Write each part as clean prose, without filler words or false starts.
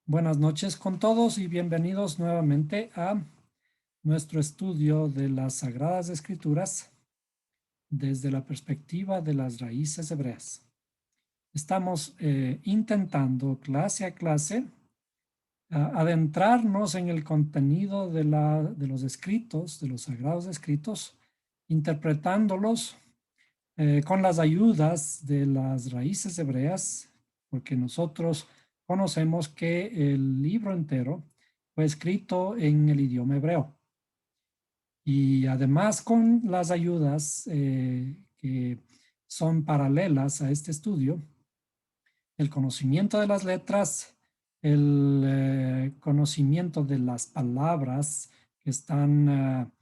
Buenas noches con todos y bienvenidos nuevamente a nuestro estudio de las Sagradas Escrituras desde la perspectiva de las raíces hebreas. Estamos intentando clase a clase adentrarnos en el contenido de los escritos, de los Sagrados Escritos, interpretándolos con las ayudas de las raíces hebreas, porque nosotros conocemos que el libro entero fue escrito en el idioma hebreo. Y además con las ayudas que son paralelas a este estudio, el conocimiento de las letras, el conocimiento de las palabras que están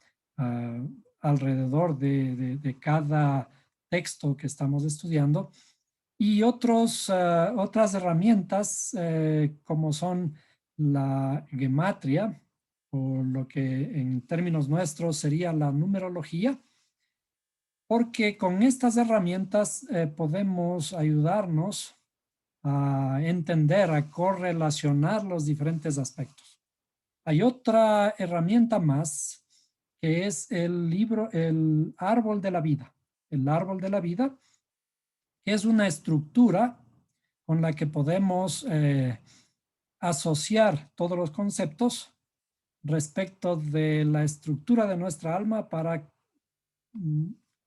alrededor de cada texto que estamos estudiando y otras herramientas como son la gematria o lo que en términos nuestros sería la numerología, porque con estas herramientas podemos ayudarnos a entender, a correlacionar los diferentes aspectos. Hay otra herramienta más que es el árbol de la vida. El árbol de la vida es una estructura con la que podemos asociar todos los conceptos respecto de la estructura de nuestra alma para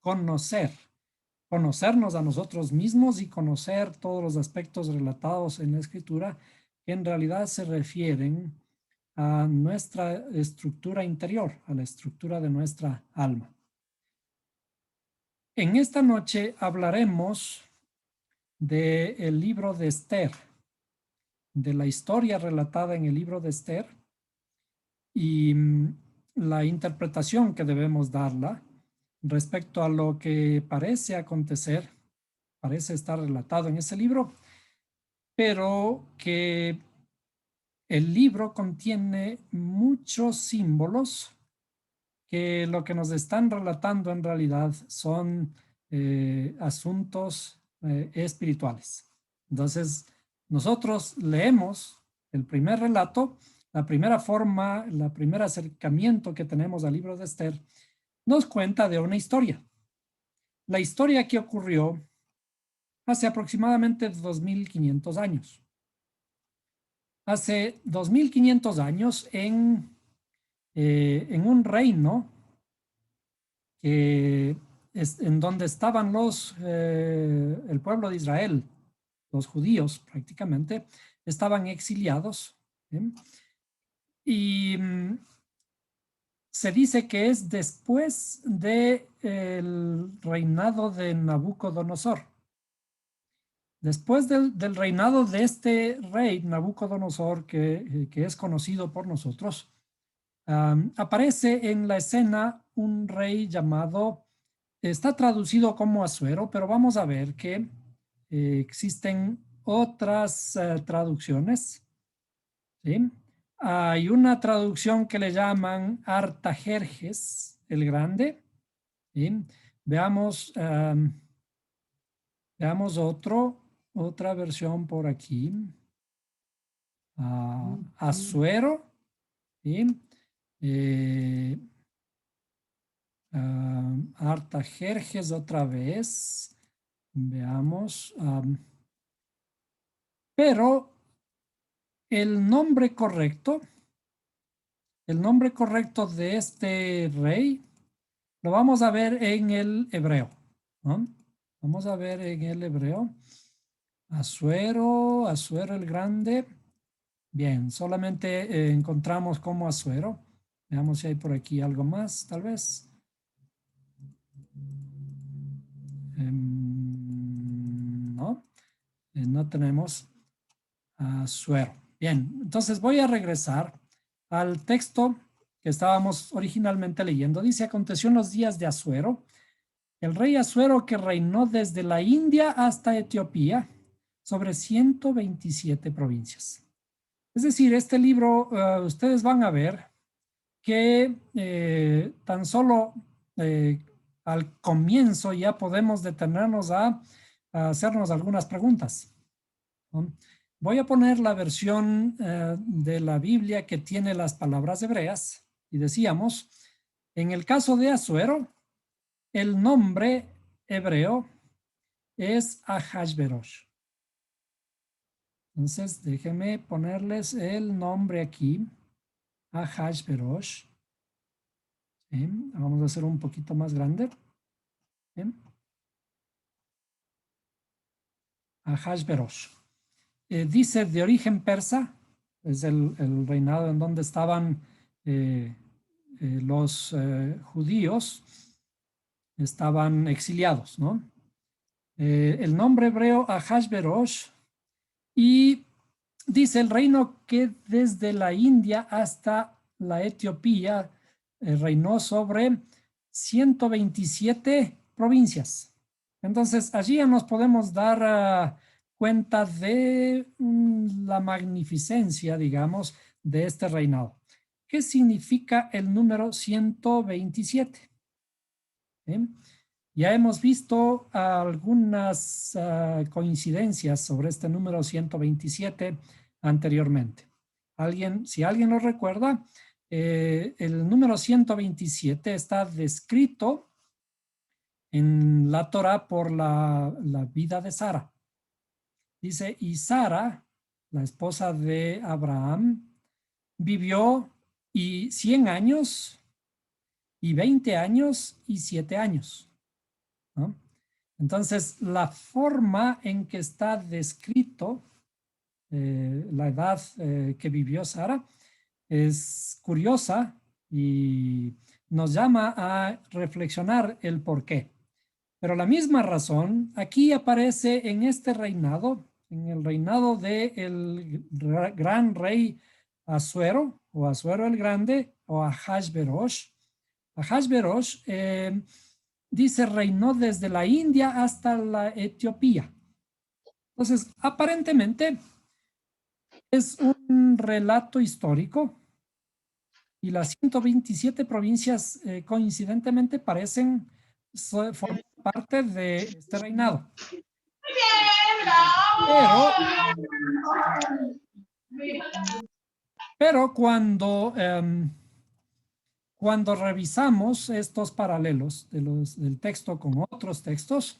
conocernos a nosotros mismos y conocer todos los aspectos relatados en la escritura que en realidad se refieren a nuestra estructura interior, a la estructura de nuestra alma. En esta noche hablaremos del libro de Esther, de la historia relatada en el libro de Esther y la interpretación que debemos darla respecto a lo que parece acontecer, parece estar relatado en ese libro, pero que el libro contiene muchos símbolos que lo que nos están relatando en realidad son asuntos espirituales. Entonces, nosotros leemos el primer relato, la primera forma, el primer acercamiento que tenemos al libro de Esther, nos cuenta de una historia. La historia que ocurrió hace aproximadamente 2500 años. Hace 2500 años en un reino en donde estaban el pueblo de Israel, los judíos prácticamente, estaban exiliados. Y se dice que es después del reinado de Nabucodonosor. Después del reinado de este rey, Nabucodonosor, que es conocido por nosotros, aparece en la escena un rey llamado, está traducido como Asuero, pero vamos a ver que existen otras traducciones, ¿sí? Hay una traducción que le llaman Artajerjes el Grande, ¿sí? Veamos, veamos otra versión por aquí. Asuero, ¿sí? Artajerjes otra vez. Veamos. Pero el nombre correcto de este rey lo vamos a ver en el hebreo, ¿no? Vamos a ver en el hebreo. Asuero el Grande. Bien, solamente encontramos como Asuero. Veamos si hay por aquí algo más, tal vez. No, no tenemos Asuero. Bien, entonces voy a regresar al texto que estábamos originalmente leyendo. Dice, aconteció en los días de Asuero, el rey Asuero que reinó desde la India hasta Etiopía sobre 127 provincias. Es decir, este libro, ustedes van a ver que tan solo al comienzo ya podemos detenernos a hacernos algunas preguntas, ¿no? Voy a poner la versión de la Biblia que tiene las palabras hebreas. Y decíamos, en el caso de Asuero, el nombre hebreo es Ahasverosh. Entonces, déjenme ponerles el nombre aquí, Ahasverosh. ¿Sí? Vamos a hacer un poquito más grande. ¿Sí? Ahasverosh. Dice de origen persa, es el reinado en donde estaban los judíos, estaban exiliados, ¿no? El nombre hebreo Ahasverosh, y dice el reino que desde la India hasta la Etiopía reinó sobre 127 provincias. Entonces, allí ya nos podemos dar cuenta de la magnificencia, digamos, de este reinado. ¿Qué significa el número 127? Ya hemos visto algunas coincidencias sobre este número 127 anteriormente. Si alguien lo recuerda, el número 127 está descrito en la Torah por la vida de Sara. Dice, y Sara, la esposa de Abraham, vivió 100 años, y 20 años, y 7 años. ¿No? Entonces, la forma en que está descrito la edad que vivió Sara es curiosa y nos llama a reflexionar el por qué. Pero la misma razón aquí aparece en este reinado, en el reinado del gran rey Asuero, o Asuero el Grande, o Ahasverosh. Ahasverosh dice reinó desde la India hasta la Etiopía. Entonces, aparentemente es un relato histórico y las 127 provincias coincidentemente parecen formar parte de este reinado. Pero cuando revisamos estos paralelos del texto con otros textos,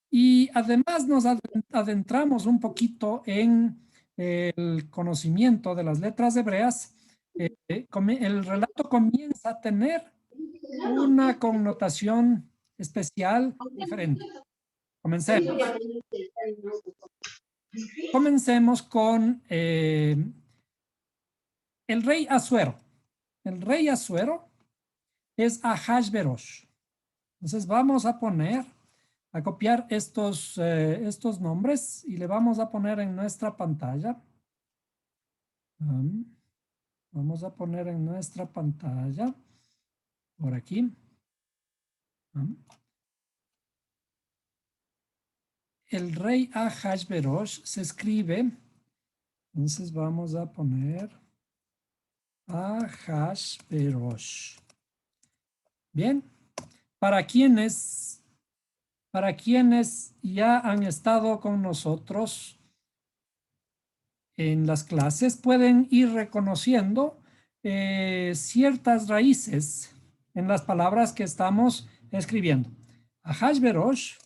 y además nos adentramos un poquito en el conocimiento de las letras hebreas, el relato comienza a tener una connotación especial diferente. Comencemos. Comencemos con el rey Asuero. El rey Asuero es Ahasverosh. Entonces vamos a copiar estos nombres y le vamos a poner en nuestra pantalla. Vamos a poner en nuestra pantalla por aquí. El rey Ahasverosh se escribe, entonces vamos a poner Ahasverosh. Bien, para quienes ya han estado con nosotros en las clases, pueden ir reconociendo ciertas raíces en las palabras que estamos escribiendo. Ahasverosh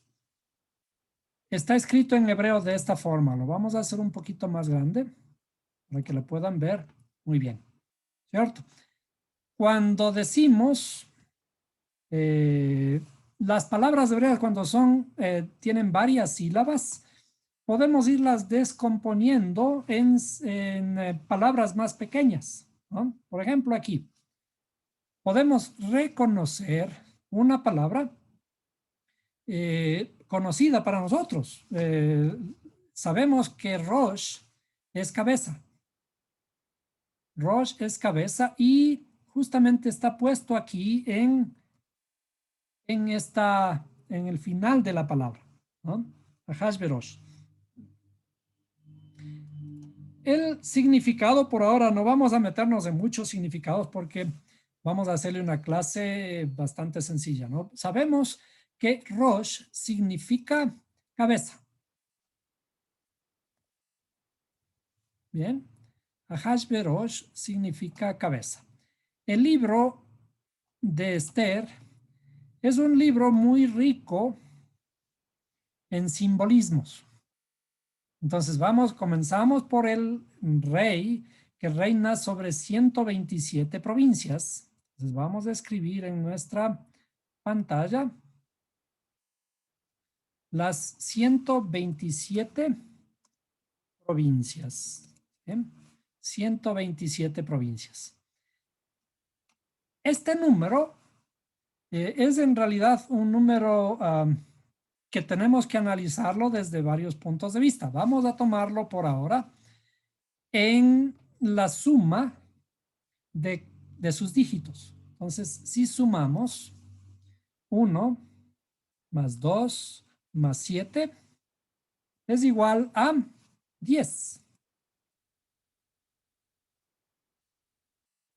está escrito en hebreo de esta forma. Lo vamos a hacer un poquito más grande para que lo puedan ver muy bien. ¿Cierto? Cuando decimos las palabras hebreas cuando tienen varias sílabas, podemos irlas descomponiendo en palabras más pequeñas, ¿no? Por ejemplo, aquí podemos reconocer una palabra conocida para nosotros. Sabemos que Rosh es cabeza. Rosh es cabeza y justamente está puesto aquí en el final de la palabra, ¿no? Ahasverosh. El significado, por ahora, no vamos a meternos en muchos significados porque vamos a hacerle una clase bastante sencilla, ¿no? Sabemos que Rosh significa cabeza. Bien. Ahashverosh significa cabeza. El libro de Esther es un libro muy rico en simbolismos. Entonces comenzamos por el rey que reina sobre 127 provincias. Entonces vamos a escribir en nuestra pantalla las 127 provincias. ¿Bien? 127 provincias. Este número es en realidad un número que tenemos que analizarlo desde varios puntos de vista. Vamos a tomarlo por ahora en la suma de sus dígitos. Entonces, si sumamos 1 más 2 más 7 es igual a 10.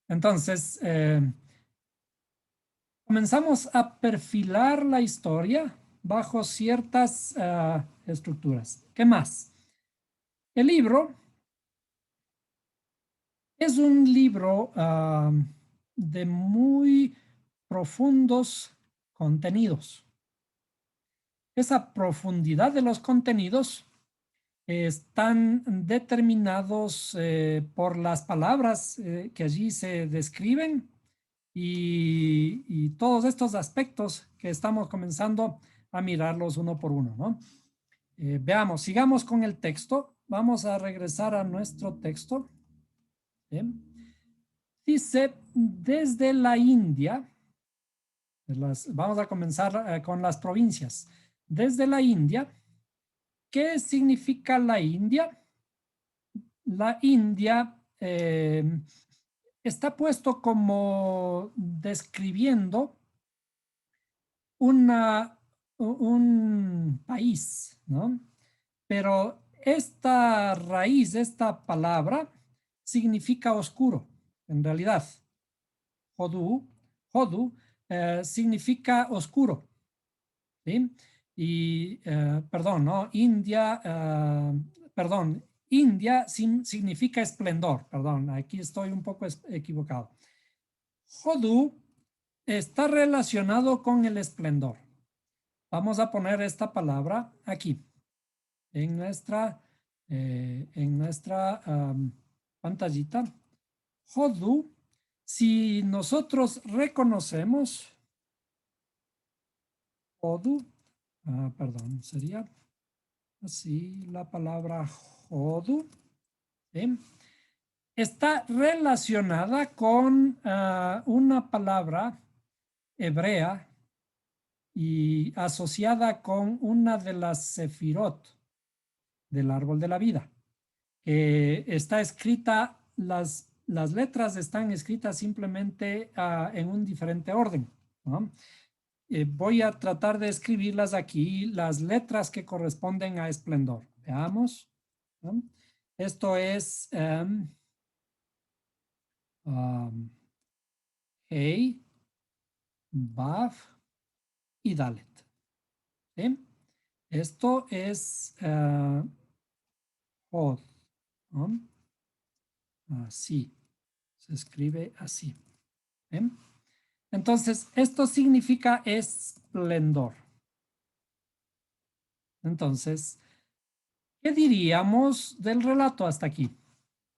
Entonces, comenzamos a perfilar la historia bajo ciertas estructuras. ¿Qué más? El libro es un libro de muy profundos contenidos. Esa profundidad de los contenidos están determinados por las palabras que allí se describen y todos estos aspectos que estamos comenzando a mirarlos uno por uno, ¿no? Veamos, sigamos con el texto. Vamos a regresar a nuestro texto. ¿Bien? Dice, desde la India, vamos a comenzar con las provincias. Desde la India, ¿qué significa la India? La India está puesto como describiendo un país, ¿no? Pero esta raíz, esta palabra, significa oscuro, en realidad. Hodu significa oscuro, ¿sí? Y, perdón, ¿no? India significa esplendor, perdón, aquí estoy un poco equivocado. Hodu está relacionado con el esplendor. Vamos a poner esta palabra aquí, en nuestra pantallita. Hodu, si nosotros reconocemos Hodu, perdón, sería así la palabra Hodu, ¿sí? Está relacionada con una palabra hebrea y asociada con una de las sefirot del árbol de la vida. Está escrita, las letras están escritas simplemente en un diferente orden, ¿no? Voy a tratar de escribirlas aquí, las letras que corresponden a esplendor. Veamos, ¿no? Esto es Hey, Vav y Dalet. ¿Sí? Esto es Hod, ¿no? Así, se escribe así. ¿Sí? Entonces, esto significa esplendor. Entonces, ¿qué diríamos del relato hasta aquí?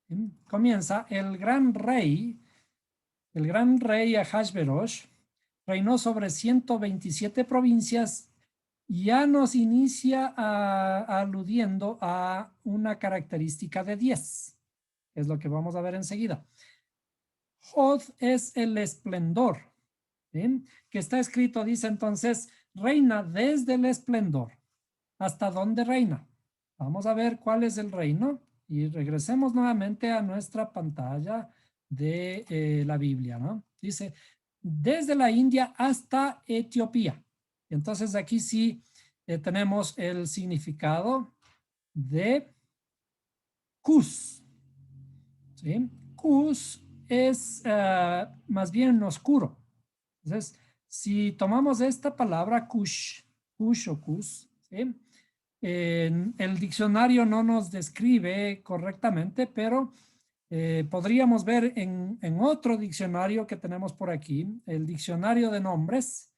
¿Sí? Comienza el gran rey Ahashverosh, reinó sobre 127 provincias. Ya nos inicia aludiendo a una característica de 10, que es lo que vamos a ver enseguida. Hod es el esplendor, ¿sí? Que está escrito, dice entonces, reina desde el esplendor. ¿Hasta dónde reina? Vamos a ver cuál es el reino y regresemos nuevamente a nuestra pantalla de la Biblia, ¿no? Dice, desde la India hasta Etiopía. Entonces aquí sí tenemos el significado de Cus, ¿sí? Cus es más bien oscuro. Entonces, si tomamos esta palabra Kush o Cus, ¿sí? El diccionario no nos describe correctamente, pero podríamos ver en otro diccionario que tenemos por aquí, el diccionario de nombres.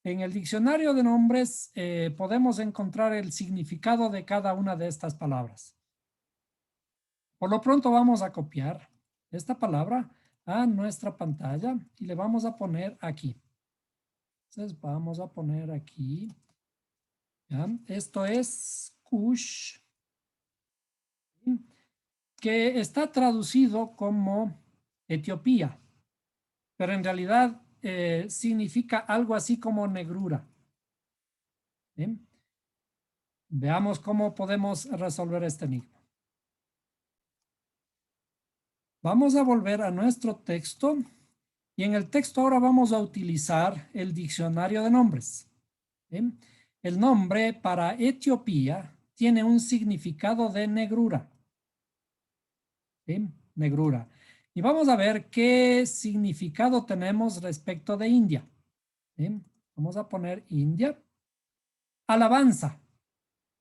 En el diccionario de nombres podemos encontrar el significado de cada una de estas palabras. Por lo pronto vamos a copiar esta palabra a nuestra pantalla y le vamos a poner aquí. Entonces vamos a poner aquí. ¿Ya? Esto es Kush, que está traducido como Etiopía, pero en realidad significa algo así como negrura. ¿Bien? Veamos cómo podemos resolver este enigma. Vamos a volver a nuestro texto y en el texto ahora vamos a utilizar el diccionario de nombres. ¿Bien? El nombre para Etiopía tiene un significado de negrura. ¿Sí? Negrura. Y vamos a ver qué significado tenemos respecto de India. ¿Sí? Vamos a poner India. Alabanza.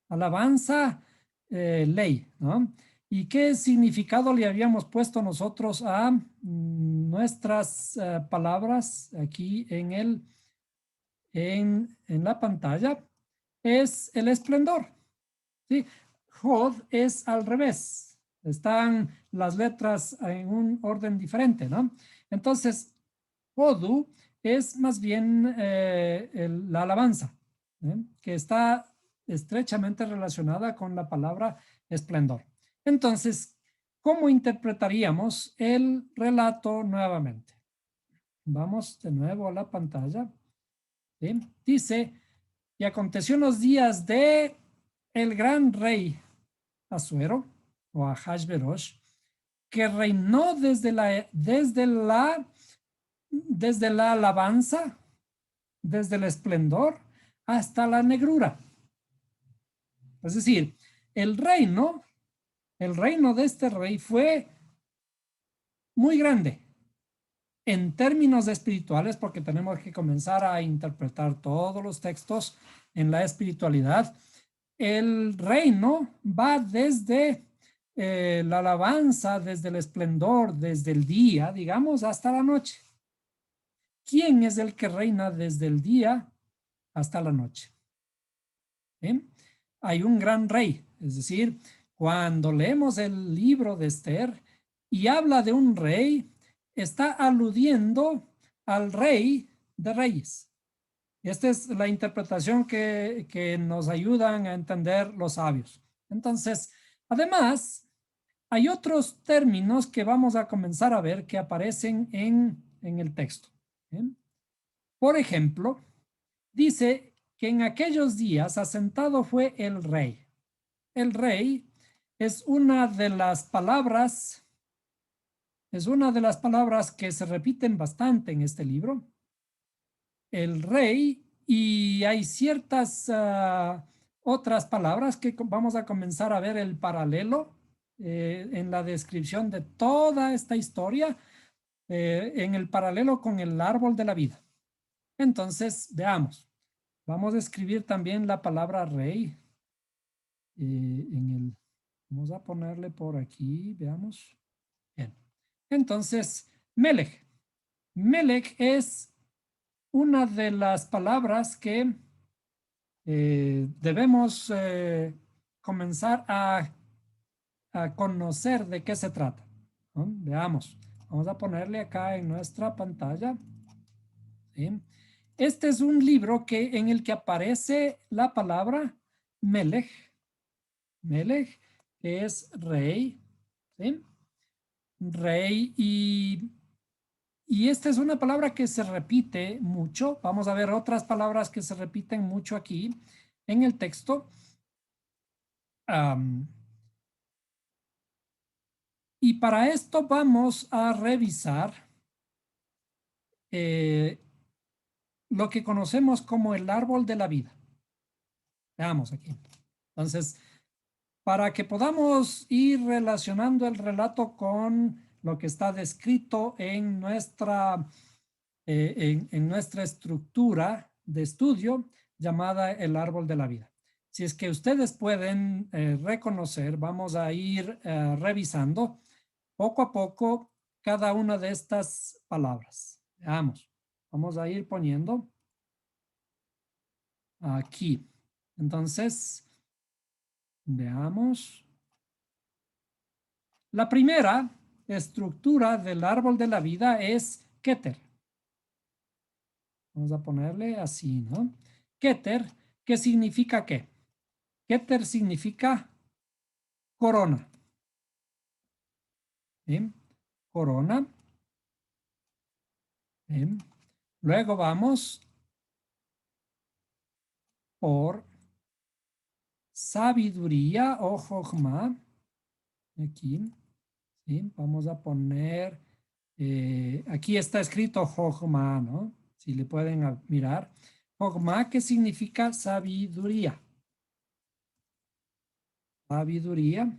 Alabanza, ley, ¿no? ¿Y qué significado le habíamos puesto nosotros a nuestras palabras aquí en la pantalla? Es el esplendor. ¿Sí? Hod es al revés. Están las letras en un orden diferente, ¿no? Entonces, Hodu es más bien la alabanza, que está estrechamente relacionada con la palabra esplendor. Entonces, ¿cómo interpretaríamos el relato nuevamente? Vamos de nuevo a la pantalla. ¿Sí? Dice, y aconteció en los días de el gran rey Asuero o Ahasverosh, que reinó desde la alabanza, desde el esplendor hasta la negrura. Es decir, el reino de este rey fue muy grande en términos espirituales, porque tenemos que comenzar a interpretar todos los textos en la espiritualidad. El reino va desde la alabanza, desde el esplendor, desde el día, digamos, hasta la noche. ¿Quién es el que reina desde el día hasta la noche? ¿Eh? Hay un gran rey, es decir, cuando leemos el libro de Esther y habla de un rey, está aludiendo al rey de reyes. Esta es la interpretación que nos ayudan a entender los sabios. Entonces, además, hay otros términos que vamos a comenzar a ver que aparecen en el texto. ¿Bien? Por ejemplo, dice que en aquellos días asentado fue el rey. El rey es una de las palabras que se repiten bastante en este libro. El rey, y hay ciertas otras palabras que vamos a comenzar a ver el paralelo en la descripción de toda esta historia, en el paralelo con el árbol de la vida. Entonces, veamos. Vamos a escribir también la palabra rey. Vamos a ponerle por aquí, veamos. Bien. Entonces, Melech. Melech es una de las palabras que debemos comenzar a conocer de qué se trata, ¿no? Veamos. Vamos a ponerle acá en nuestra pantalla. ¿Sí? Este es un libro en el que aparece la palabra Melech. Melech es rey, ¿sí? Rey, y esta es una palabra que se repite mucho. Vamos a ver otras palabras que se repiten mucho aquí en el texto. Y para esto vamos a revisar lo que conocemos como el árbol de la vida. Veamos aquí. Entonces, para que podamos ir relacionando el relato con lo que está descrito en nuestra estructura de estudio llamada el árbol de la vida. si es que ustedes pueden reconocer, vamos a ir revisando poco a poco cada una de estas palabras. Veamos, vamos a ir poniendo aquí. Entonces, veamos. La primera estructura del árbol de la vida es Keter. Vamos a ponerle así, ¿no? Keter, ¿qué significa qué? Keter significa corona. ¿Sí? Corona. ¿Sí? Luego vamos por sabiduría o Jochma. Aquí. ¿Sí? Vamos a poner, aquí está escrito Jochma, ¿no? Si le pueden mirar. Jochma, ¿qué significa sabiduría? Sabiduría.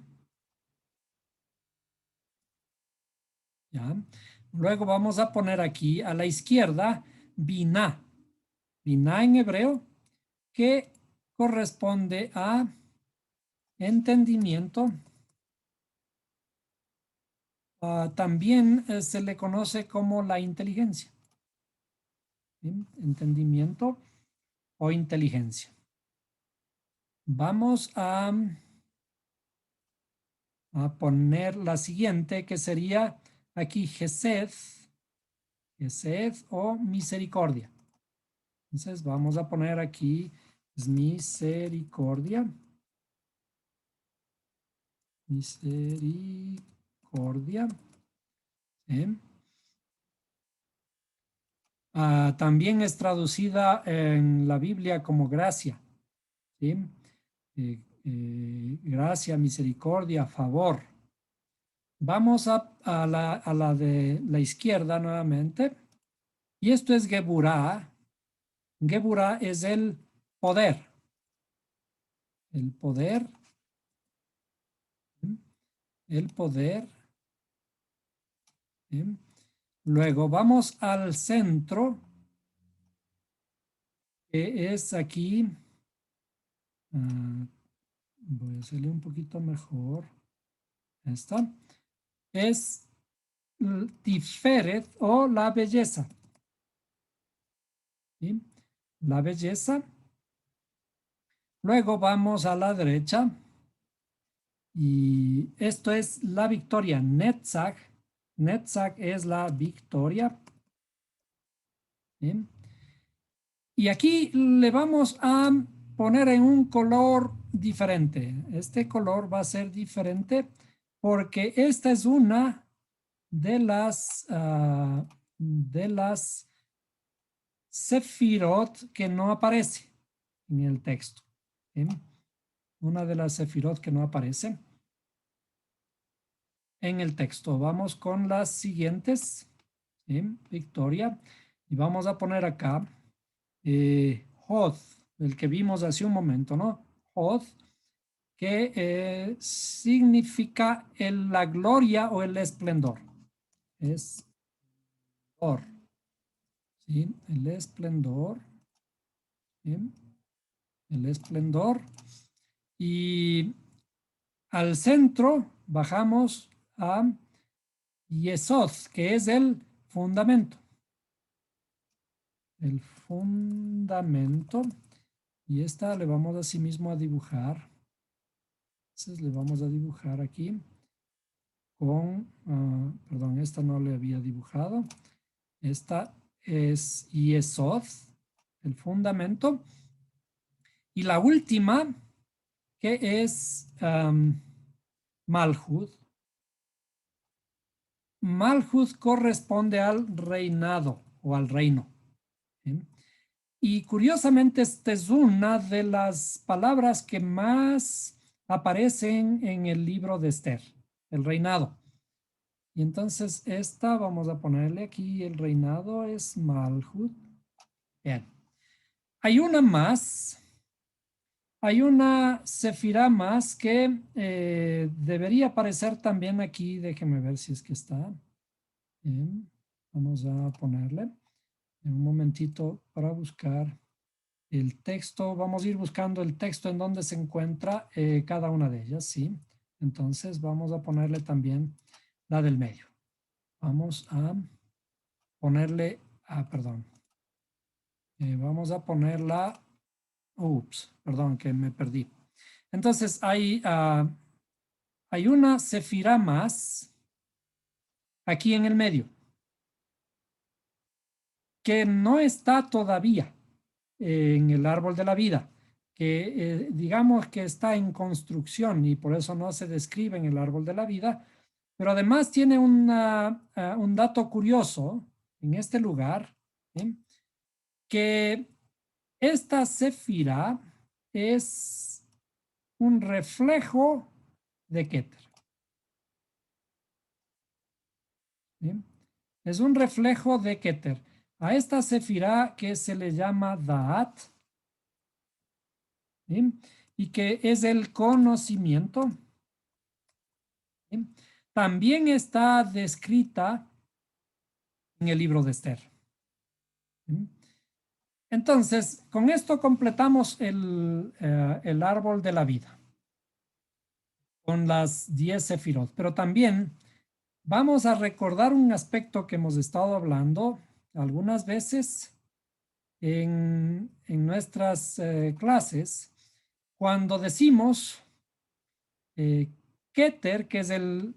¿Ya? Luego vamos a poner aquí a la izquierda Binah. Binah en hebreo, que corresponde a entendimiento. También se le conoce como la inteligencia. ¿Sí? Entendimiento o inteligencia. Vamos a poner la siguiente, que sería aquí Gesed o misericordia. Entonces vamos a poner aquí misericordia. Misericordia. ¿Sí? También es traducida en la Biblia como gracia. ¿Sí? Gracia, misericordia, favor. Vamos a la de la izquierda nuevamente. Y esto es Geburah. Geburah es el poder. El poder. El poder. ¿Sí? Luego vamos al centro, que es aquí. Voy a hacerle un poquito mejor. Esta. Es Tiferet o la belleza. ¿Sí? La belleza. Luego vamos a la derecha. Y esto es la victoria. Netzach. Netzach es la victoria. ¿Sí? Y aquí le vamos a poner en un color diferente. Este color va a ser diferente porque esta es una de las sefirot que no aparece en el texto. ¿Sí? Una de las sefirot que no aparece en el texto. Vamos con las siguientes. ¿Sí? Victoria. Y vamos a poner acá Hod, el que vimos hace un momento, ¿no? Hod, que significa la gloria o el esplendor. Esplendor. ¿Sí? El esplendor. ¿Sí? El esplendor. Y al centro bajamos a Yesod, que es el fundamento. El fundamento. Y esta le vamos así mismo a dibujar. Entonces le vamos a dibujar aquí con, perdón, esta no le había dibujado. Esta es Yesod, el fundamento. Y la última, que es Malhud. Malhud corresponde al reinado o al reino. ¿Sí? Y curiosamente, esta es una de las palabras que más aparecen en el libro de Esther, el reinado. Y entonces esta vamos a ponerle aquí, el reinado es Malhut. Bien. Hay una más, hay una sefirá más que debería aparecer también aquí. Déjeme ver si es que está. Bien. Vamos a ponerle en un momentito para buscar. el texto, vamos a ir buscando el texto en donde se encuentra cada una de ellas, ¿sí? Entonces vamos a ponerle también la del medio. Vamos a ponerle, perdón. Vamos a ponerla, perdón, que me perdí. Entonces hay una sefirá más aquí en el medio, que no está todavía en el árbol de la vida, que digamos que está en construcción y por eso no se describe en el árbol de la vida, pero además tiene un dato curioso en este lugar, ¿sí? Que esta sefirá es un reflejo de Keter, ¿sí? Es un reflejo de Keter. A esta sefirá que se le llama Da'at, ¿sí? Y que es el conocimiento, ¿sí? También está descrita en el libro de Esther, ¿sí? Entonces, con esto completamos el árbol de la vida con las 10 sefirot, pero también vamos a recordar un aspecto que hemos estado hablando algunas veces en nuestras clases, cuando decimos Keter, que es el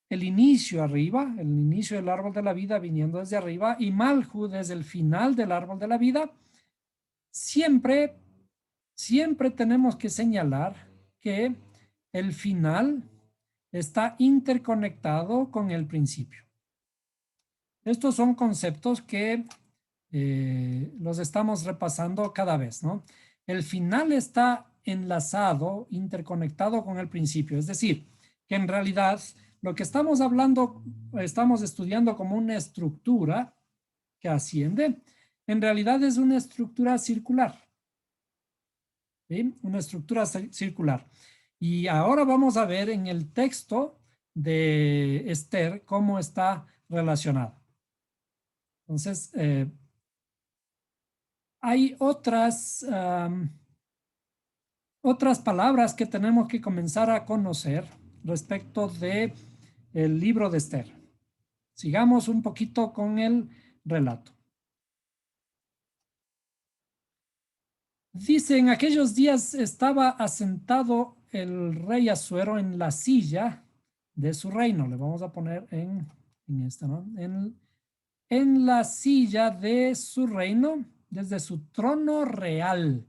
inicio arriba, el inicio del árbol de la vida viniendo desde arriba, y Malhud es el final del árbol de la vida, siempre tenemos que señalar que el final está interconectado con el principio. Estos son conceptos que los estamos repasando cada vez, ¿no? El final está enlazado, interconectado con el principio, es decir, que en realidad lo que estamos hablando, estamos estudiando como una estructura que asciende, en realidad es una estructura circular, ¿sí? Una estructura circular. Y ahora vamos a ver en el texto de Esther cómo está relacionado. Entonces, hay otras palabras que tenemos que comenzar a conocer respecto de el libro de Esther. Sigamos un poquito con el relato. Dice, en aquellos días estaba asentado el rey Asuero en la silla de su reino. Le vamos a poner en esta, ¿no? En la silla de su reino, desde su trono real.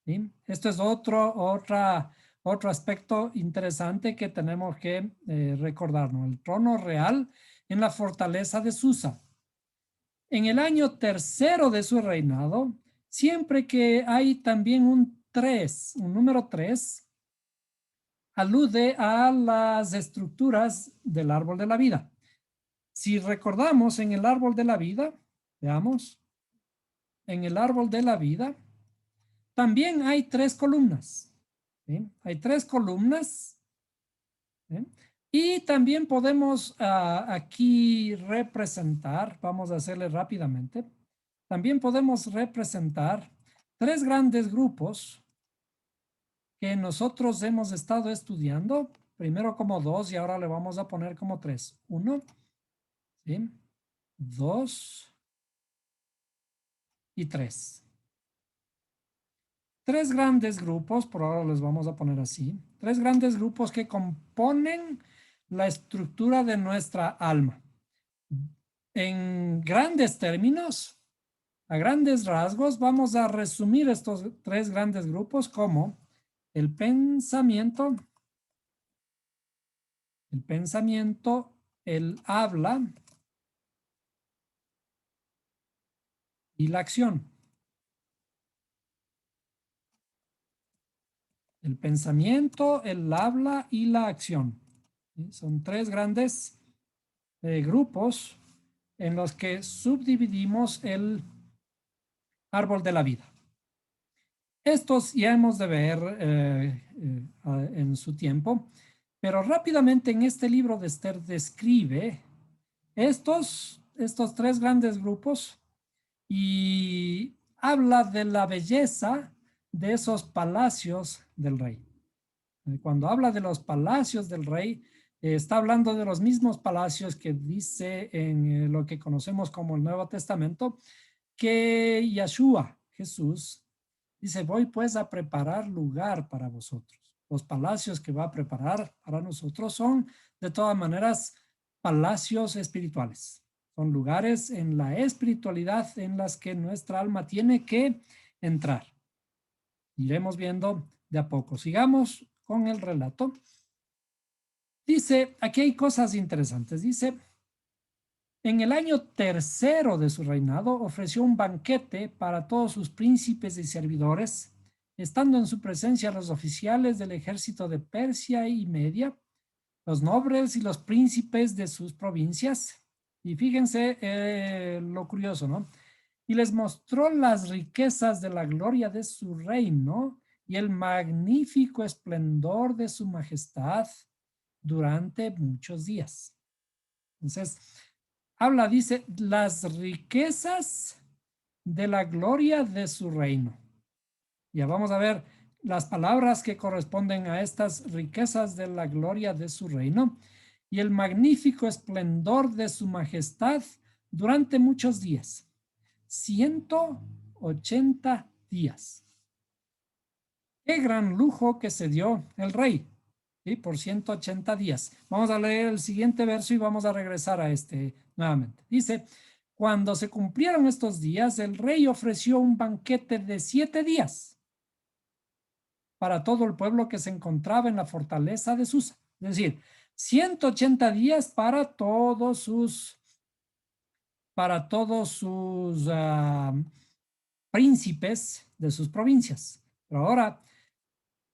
¿Sí? Esto es otro aspecto interesante que tenemos que recordarnos. El trono real en la fortaleza de Susa. En el año tercero de su reinado, siempre que hay también un número 3, alude a las estructuras del árbol de la vida. Si recordamos en el árbol de la vida, veamos, en el árbol de la vida, también hay 3 columnas. ¿Sí? Hay 3 columnas. ¿Sí? Y también podemos aquí representar, vamos a hacerle rápidamente, también podemos representar 3 grandes grupos que nosotros hemos estado estudiando, primero como 2 y ahora le vamos a poner como 3. 1, ¿sí? 2 y 3. 3 grandes grupos, por ahora les vamos a poner así, 3 grandes grupos que componen la estructura de nuestra alma. En grandes términos, a grandes rasgos, vamos a resumir estos 3 grandes grupos como el pensamiento, el habla y la acción. El pensamiento, el habla y la acción. ¿Sí? Son 3 grandes grupos en los que subdividimos el árbol de la vida. Estos ya hemos de ver en su tiempo, pero rápidamente en este libro de Esther describe estos 3 grandes grupos y habla de la belleza de esos palacios del rey. Cuando habla de los palacios del rey, está hablando de los mismos palacios que dice en lo que conocemos como el Nuevo Testamento, que Yeshua, Jesús, dice, voy pues a preparar lugar para vosotros. Los palacios que va a preparar para nosotros son, de todas maneras, palacios espirituales. Son lugares en la espiritualidad en las que nuestra alma tiene que entrar. Iremos viendo de a poco. Sigamos con el relato. Dice, aquí hay cosas interesantes. Dice, en el año tercero de su reinado ofreció un banquete para todos sus príncipes y servidores, estando en su presencia los oficiales del ejército de Persia y Media, los nobles y los príncipes de sus provincias. Y fíjense lo curioso, ¿no? Y les mostró las riquezas de la gloria de su reino y el magnífico esplendor de su majestad durante muchos días. Entonces, dice, las riquezas de la gloria de su reino. Ya vamos a ver las palabras que corresponden a estas riquezas de la gloria de su reino y el magnífico esplendor de su majestad durante muchos días. 180 días. Qué gran lujo que se dio el rey, ¿sí? Por 180 días. Vamos a leer el siguiente verso y vamos a regresar a este nuevamente. Dice, cuando se cumplieron estos días, el rey ofreció un banquete de 7 días para todo el pueblo que se encontraba en la fortaleza de Susa. Es decir, 180 días para todos sus príncipes de sus provincias. Pero ahora,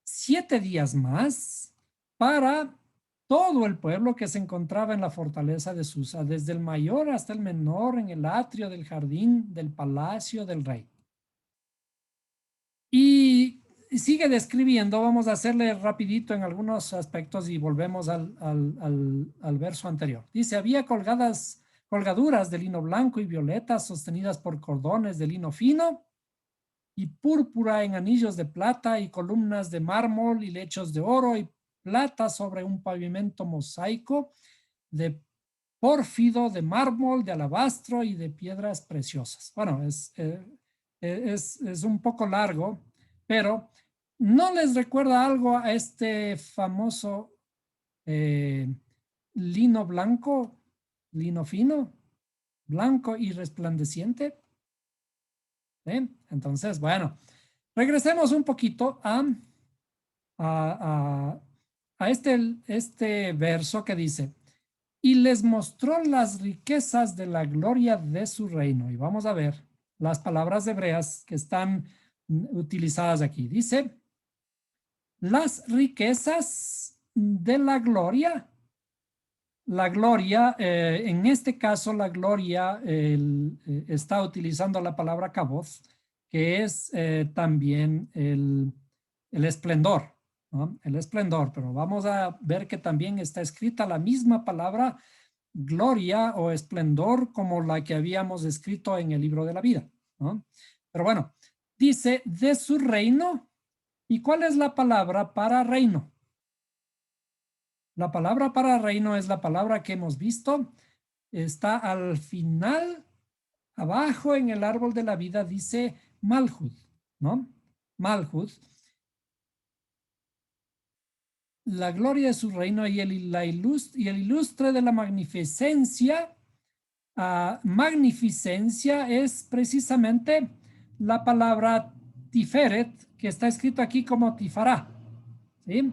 7 días más para todo el pueblo que se encontraba en la fortaleza de Susa, desde el mayor hasta el menor, en el atrio del jardín del palacio del rey. Y sigue describiendo, vamos a hacerle rapidito en algunos aspectos y volvemos al verso anterior. Dice, había colgaduras de lino blanco y violeta sostenidas por cordones de lino fino y púrpura en anillos de plata y columnas de mármol y lechos de oro y plata sobre un pavimento mosaico de pórfido, de mármol, de alabastro y de piedras preciosas. Bueno, es un poco largo, pero ¿no les recuerda algo a este famoso lino blanco, lino fino, blanco y resplandeciente? Entonces, bueno, regresemos un poquito a este verso que dice, y les mostró las riquezas de la gloria de su reino. Y vamos a ver las palabras hebreas que están utilizadas aquí. Dice, las riquezas de la gloria. La gloria, en este caso, la gloria está utilizando la palabra kaboth, que es también el esplendor, ¿no? El esplendor, pero vamos a ver que también está escrita la misma palabra gloria o esplendor como la que habíamos escrito en el libro de la vida, ¿no? Pero bueno, dice de su reino. ¿Y cuál es la palabra para reino? La palabra para reino es la palabra que hemos visto. Está al final, abajo en el árbol de la vida, dice Malhut, ¿no? Malhut. La gloria de su reino y el ilustre de la magnificencia. Magnificencia es precisamente la palabra tiferet, que está escrito aquí como tifará, ¿sí?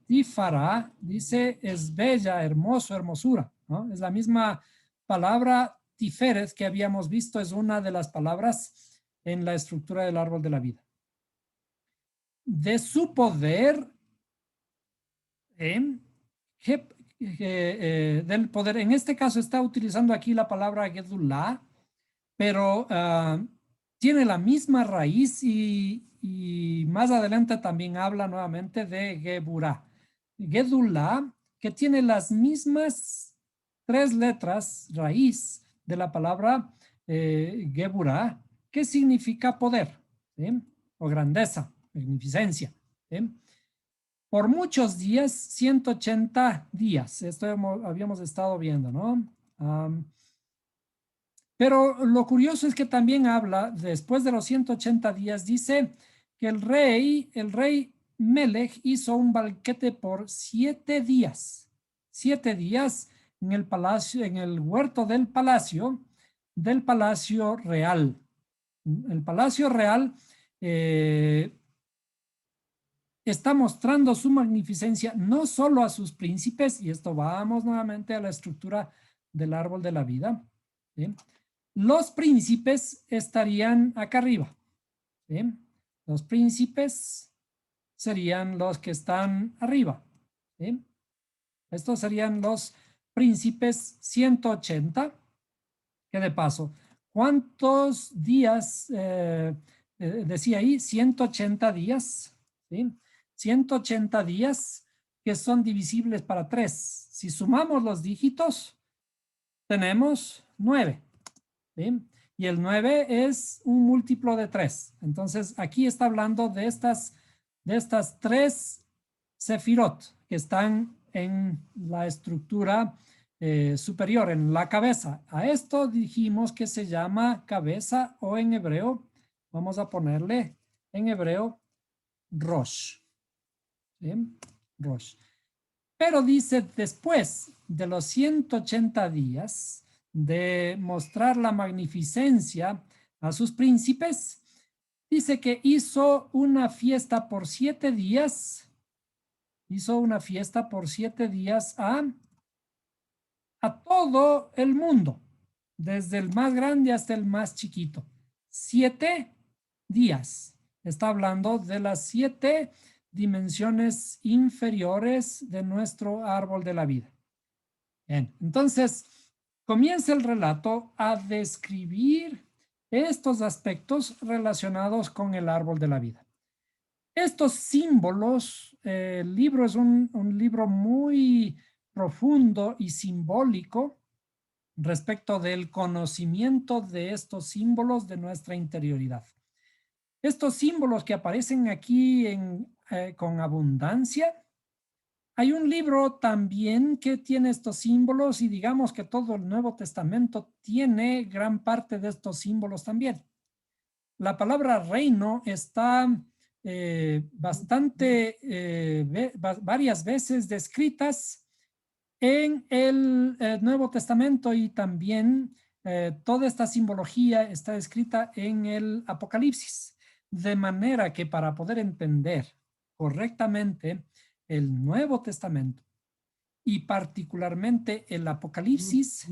Tifará dice es bella, hermoso, hermosura, ¿no? Es la misma palabra tiferet que habíamos visto, es una de las palabras en la estructura del árbol de la vida. De su poder, del poder, en este caso está utilizando aquí la palabra Gedulá, pero tiene la misma raíz y más adelante también habla nuevamente de Geburá. Gedulá, que tiene las mismas 3 letras raíz de la palabra Geburá, ¿qué significa poder? ¿Sí? O grandeza, magnificencia. ¿Sí? Por muchos días, 180 días. Esto habíamos estado viendo, ¿no? Pero lo curioso es que también habla, después de los 180 días, dice que el rey Melech hizo un banquete por 7 días. 7 días en el palacio, en el huerto del palacio real. El palacio real está mostrando su magnificencia no solo a sus príncipes, y esto vamos nuevamente a la estructura del árbol de la vida. ¿Sí? Los príncipes estarían acá arriba. ¿Sí? Los príncipes serían los que están arriba. ¿Sí? Estos serían los príncipes 180. Que de paso, ¿cuántos días decía ahí? 180 días. ¿Sí? 180 días que son divisibles para 3. Si sumamos los dígitos, tenemos 9. ¿Sí? Y el 9 es un múltiplo de 3. Entonces, aquí está hablando de estas 3 sefirot que están en la estructura superior, en la cabeza. A esto dijimos que se llama cabeza, o en hebreo, vamos a ponerle en hebreo Rosh. ¿Sí? Rosh. Pero dice, después de los 180 días de mostrar la magnificencia a sus príncipes, dice que hizo una fiesta por 7 días. Hizo una fiesta por 7 días a todo el mundo, desde el más grande hasta el más chiquito. 7 días. Está hablando de las 7 dimensiones inferiores de nuestro árbol de la vida. Bien, entonces comienza el relato a describir estos aspectos relacionados con el árbol de la vida. Estos símbolos, el libro es un libro muy profundo y simbólico respecto del conocimiento de estos símbolos de nuestra interioridad. Estos símbolos que aparecen aquí con abundancia. Hay un libro también que tiene estos símbolos y digamos que todo el Nuevo Testamento tiene gran parte de estos símbolos también. La palabra reino está varias veces descritas en el Nuevo Testamento y también toda esta simbología está escrita en el Apocalipsis. De manera que para poder entender correctamente el Nuevo Testamento y particularmente el Apocalipsis,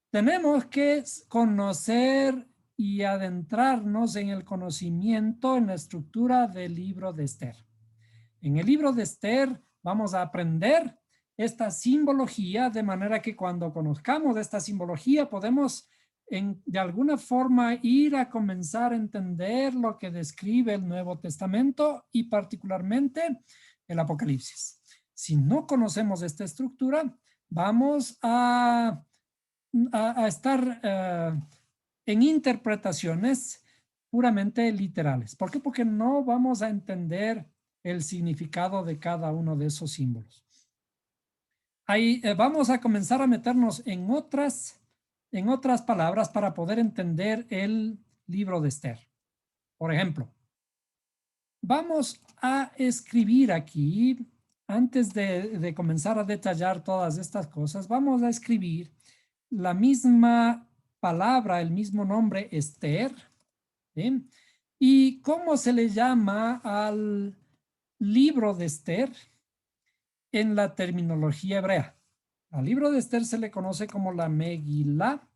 tenemos que conocer y adentrarnos en el conocimiento, en la estructura del libro de Esther. En el libro de Esther vamos a aprender esta simbología de manera que cuando conozcamos esta simbología podemos de alguna forma ir a comenzar a entender lo que describe el Nuevo Testamento y particularmente el Apocalipsis. Si no conocemos esta estructura, vamos a estar en interpretaciones puramente literales. ¿Por qué? Porque no vamos a entender el significado de cada uno de esos símbolos. Ahí vamos a comenzar a meternos en otras palabras para poder entender el libro de Esther. Por ejemplo, vamos a escribir aquí, antes de comenzar a detallar todas estas cosas, vamos a escribir la misma palabra, el mismo nombre, Esther. ¿Sí? ¿Y cómo se le llama al libro de Esther en la terminología hebrea? Al libro de Esther se le conoce como la Megilá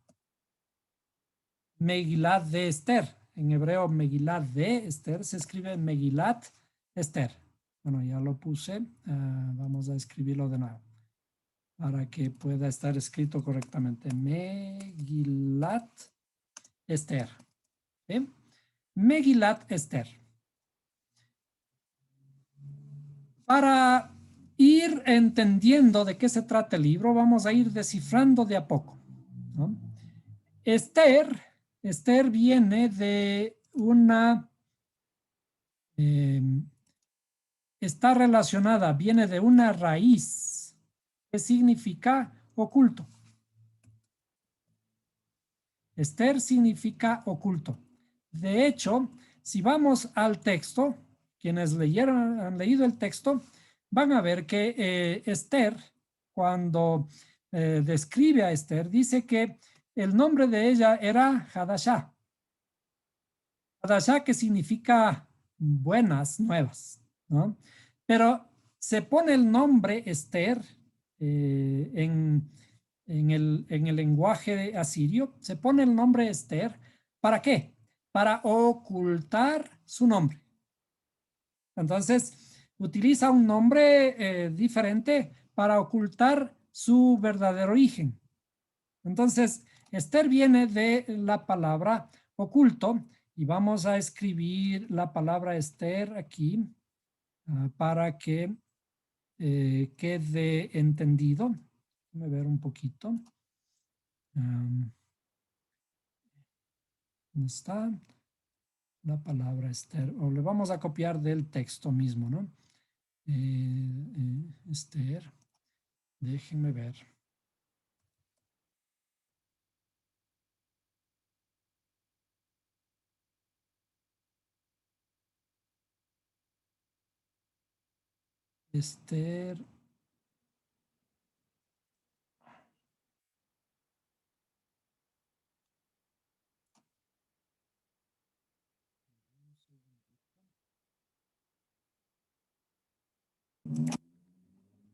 de Esther. En hebreo, Megilá de Esther se escribe Megilat Esther. Bueno, ya lo puse. Vamos a escribirlo de nuevo para que pueda estar escrito correctamente. Megilat Esther. ¿Sí? Megilat Esther. Para ir entendiendo de qué se trata el libro, vamos a ir descifrando de a poco, ¿no? Esther Esther viene de una, está relacionada, viene de una raíz que significa oculto. Esther significa oculto. De hecho, si vamos al texto, quienes han leído el texto, van a ver que Esther, cuando describe a Esther, dice que el nombre de ella era Hadashah. Hadashah, que significa buenas nuevas, ¿no? Pero se pone el nombre Esther en el lenguaje asirio, se pone el nombre Esther. ¿Para qué? Para ocultar su nombre. Entonces, utiliza un nombre diferente para ocultar su verdadero origen. Entonces, Esther viene de la palabra oculto y vamos a escribir la palabra Esther aquí para que quede entendido. Déjame ver un poquito. ¿Dónde está la palabra Esther? O le vamos a copiar del texto mismo, ¿no? Esther, déjenme ver. Esther.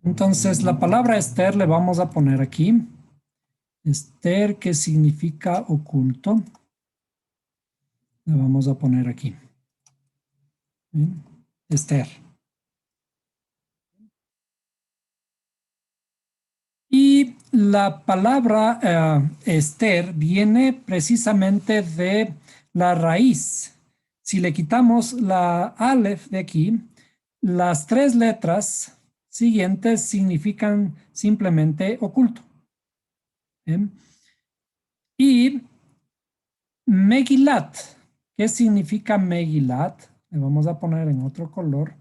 Entonces, la palabra Esther le vamos a poner aquí. Esther, que significa oculto. Le vamos a poner aquí. ¿Bien? Esther. Y la palabra Esther viene precisamente de la raíz. Si le quitamos la Aleph de aquí, las tres letras siguientes significan simplemente oculto. ¿Bien? Y Megilat, ¿qué significa Megilat? Le vamos a poner en otro color.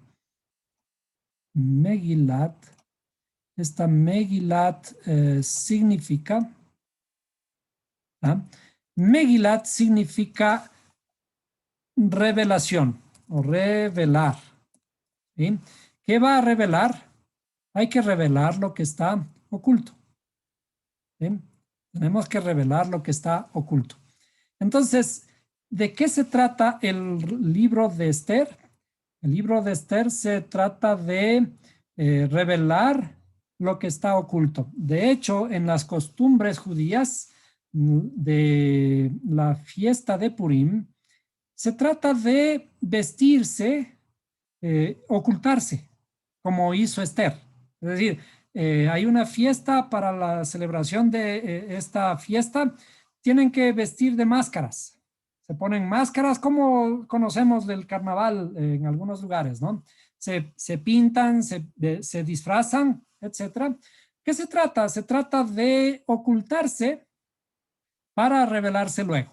Megilat. Esta Megilat significa, ¿ah? Megilat significa revelación o revelar. ¿Sí? ¿Qué va a revelar? Hay que revelar lo que está oculto. ¿Sí? Tenemos que revelar lo que está oculto. Entonces, ¿de qué se trata el libro de Esther? El libro de Esther se trata de revelar lo que está oculto. De hecho, en las costumbres judías de la fiesta de Purim, se trata de vestirse, ocultarse, como hizo Esther. Es decir, hay una fiesta para la celebración de esta fiesta, tienen que vestir de máscaras. Se ponen máscaras como conocemos del carnaval en algunos lugares, ¿no? Se pintan, se disfrazan, etcétera. ¿Qué se trata? Se trata de ocultarse para revelarse luego.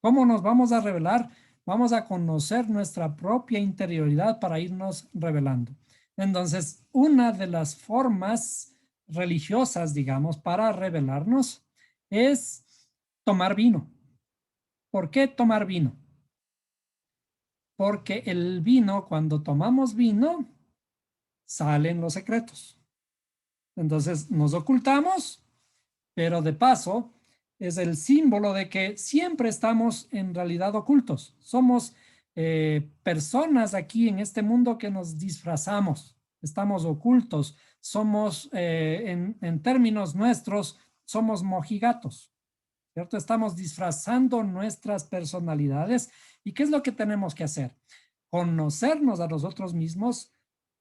¿Cómo nos vamos a revelar? Vamos a conocer nuestra propia interioridad para irnos revelando. Entonces, una de las formas religiosas, digamos, para revelarnos es tomar vino. ¿Por qué tomar vino? Porque el vino, cuando tomamos vino, salen los secretos. Entonces, nos ocultamos, pero de paso, es el símbolo de que siempre estamos en realidad ocultos. Somos personas aquí en este mundo que nos disfrazamos, estamos ocultos, somos, en términos nuestros, somos mojigatos, ¿cierto? Estamos disfrazando nuestras personalidades. ¿Y qué es lo que tenemos que hacer? Conocernos a nosotros mismos,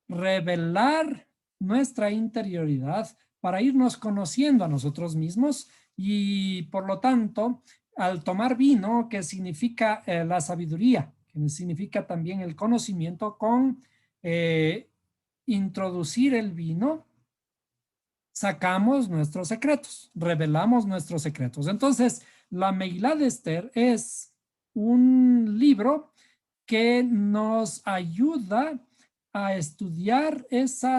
revelar nuestra interioridad para irnos conociendo a nosotros mismos y por lo tanto, al tomar vino, que significa la sabiduría, que significa también el conocimiento, con introducir el vino, sacamos nuestros secretos, revelamos nuestros secretos. Entonces, la Megilá de Esther es un libro que nos ayuda a estudiar esa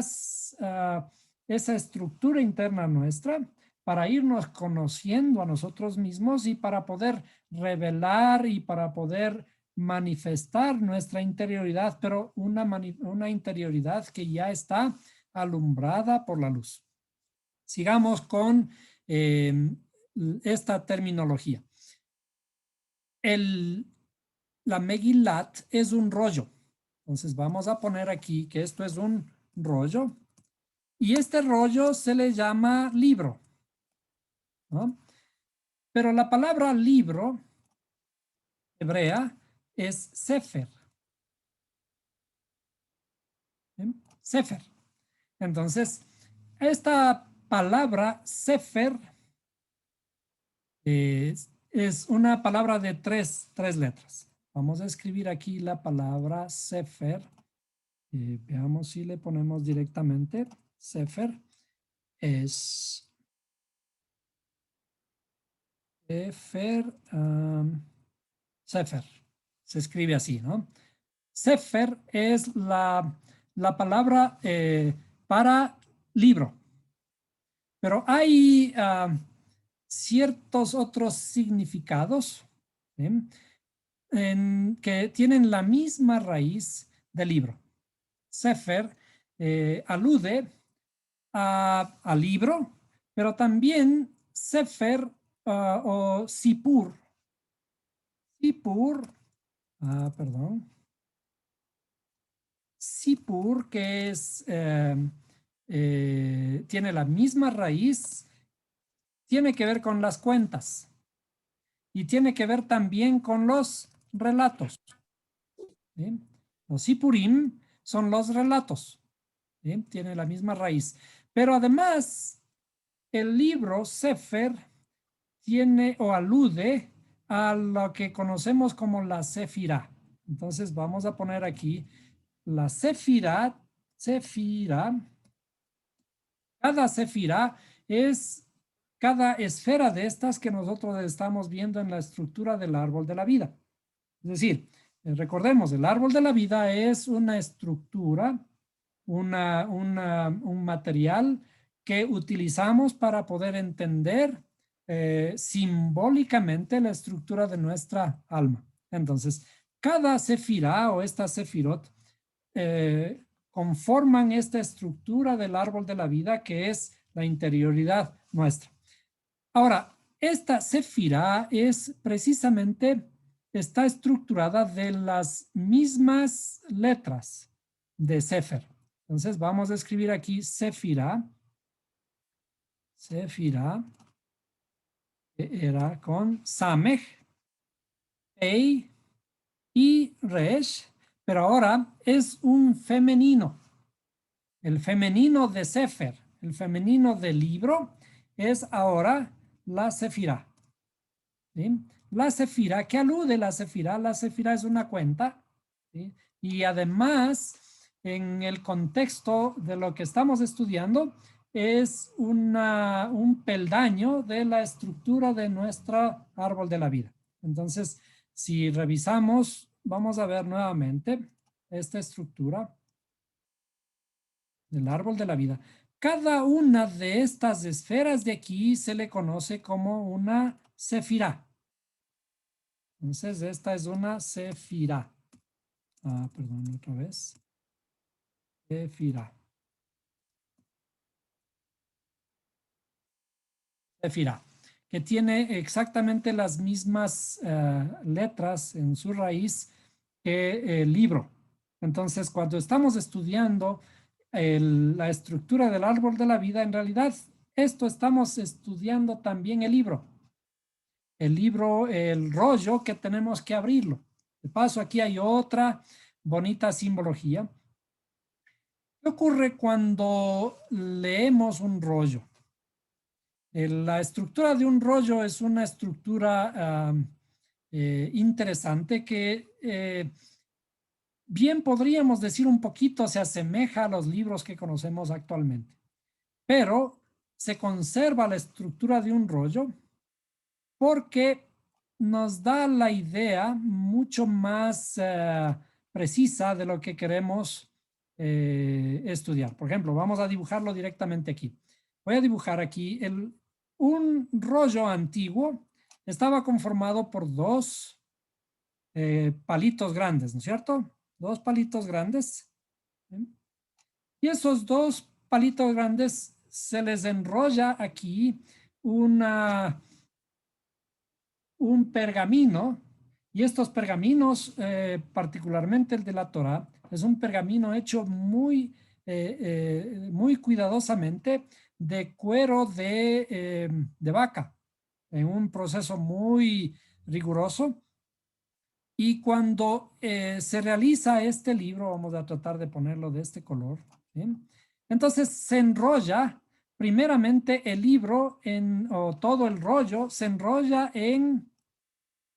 estructura interna nuestra para irnos conociendo a nosotros mismos y para poder revelar y para poder manifestar nuestra interioridad, pero una interioridad que ya está alumbrada por la luz. Sigamos con esta terminología. La Megillat es un rollo. Entonces vamos a poner aquí que esto es un rollo. Y este rollo se le llama libro, ¿no? Pero la palabra libro hebrea es sefer. ¿Sí? Sefer. Entonces, esta palabra sefer es una palabra de tres letras. Vamos a escribir aquí la palabra sefer. Veamos si le ponemos directamente. Sefer es Sefer, Sefer. Se escribe así, ¿no? Sefer es la palabra para libro. Pero hay ciertos otros significados que tienen la misma raíz del libro. Sefer alude a libro, pero también Sefer o Sipur. Sipur, perdón. Sipur, que es, tiene la misma raíz, tiene que ver con las cuentas y tiene que ver también con los relatos. ¿Sí? Los Sipurim son los relatos. ¿Sí? Tiene la misma raíz. Pero además, el libro Sefer tiene o alude a lo que conocemos como la Sefirá. Entonces vamos a poner aquí la Sefirá. Cada Sefirá es cada esfera de estas que nosotros estamos viendo en la estructura del árbol de la vida. Es decir, recordemos, el árbol de la vida es una estructura, un material que utilizamos para poder entender simbólicamente la estructura de nuestra alma. Entonces, cada sefirá o esta sefirot conforman esta estructura del árbol de la vida que es la interioridad nuestra. Ahora, esta sefirá es precisamente, está estructurada de las mismas letras de Sefer. Entonces vamos a escribir aquí Sefirá. Sefirá, que era con Samech, Pei y Resh, pero ahora es un femenino. El femenino de Sefer, el femenino del libro, es ahora la Sefirá. ¿Sí? La Sefirá, ¿qué alude la Sefirá? La Sefirá es una cuenta, ¿sí? Y además, en el contexto de lo que estamos estudiando, es un peldaño de la estructura de nuestro árbol de la vida. Entonces, si revisamos, vamos a ver nuevamente esta estructura del árbol de la vida. Cada una de estas esferas de aquí se le conoce como una sefirá. Entonces, esta es una sefirá. Perdón, otra vez. Sefirá. Sefirá, que tiene exactamente las mismas letras en su raíz que el libro. Entonces, cuando estamos estudiando la estructura del árbol de la vida, en realidad, esto estamos estudiando también el libro. El libro, el rollo que tenemos que abrirlo. De paso, aquí hay otra bonita simbología. ¿Qué ocurre cuando leemos un rollo? La estructura de un rollo es una estructura interesante que bien podríamos decir un poquito se asemeja a los libros que conocemos actualmente. Pero se conserva la estructura de un rollo porque nos da la idea mucho más precisa de lo que queremos estudiar. Por ejemplo, vamos a dibujarlo directamente aquí. Voy a dibujar aquí un rollo antiguo. Estaba conformado por dos palitos grandes, ¿no es cierto? Dos palitos grandes. ¿Sí? Y esos dos palitos grandes se les enrolla aquí un pergamino, y estos pergaminos, particularmente el de la Torá, es un pergamino hecho muy cuidadosamente de cuero de vaca, en un proceso muy riguroso. Y cuando se realiza este libro, vamos a tratar de ponerlo de este color, ¿sí? Entonces se enrolla, primeramente el libro, o todo el rollo, se enrolla en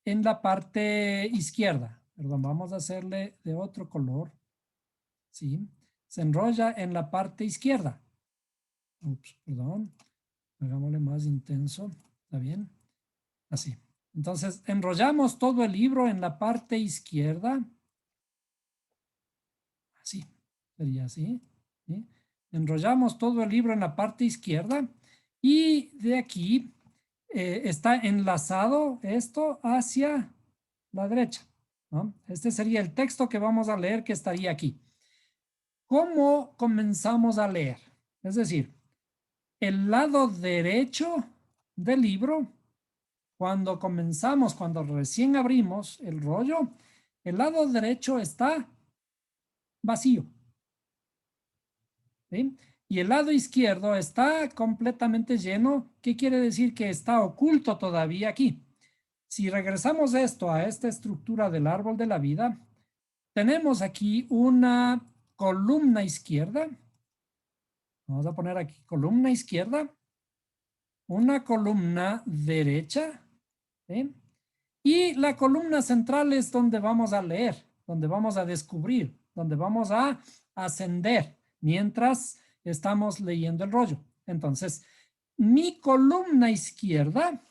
la parte izquierda. Perdón, vamos a hacerle de otro color, ¿sí? Se enrolla en la parte izquierda. Ups, perdón, hagámosle más intenso, ¿está bien? Así. Entonces, enrollamos todo el libro en la parte izquierda. Así, sería así. ¿Sí? Enrollamos todo el libro en la parte izquierda y de aquí está enlazado esto hacia la derecha, ¿no? Este sería el texto que vamos a leer, que estaría aquí. ¿Cómo comenzamos a leer? Es decir, el lado derecho del libro, cuando comenzamos, cuando recién abrimos el rollo, el lado derecho está vacío, ¿sí? Y el lado izquierdo está completamente lleno. ¿Qué quiere decir? Que está oculto todavía aquí. Si regresamos esto a esta estructura del árbol de la vida, tenemos aquí una columna izquierda. Vamos a poner aquí columna izquierda, una columna derecha, ¿sí? Y la columna central es donde vamos a leer, donde vamos a descubrir, donde vamos a ascender mientras estamos leyendo el rollo. Entonces, mi columna izquierda,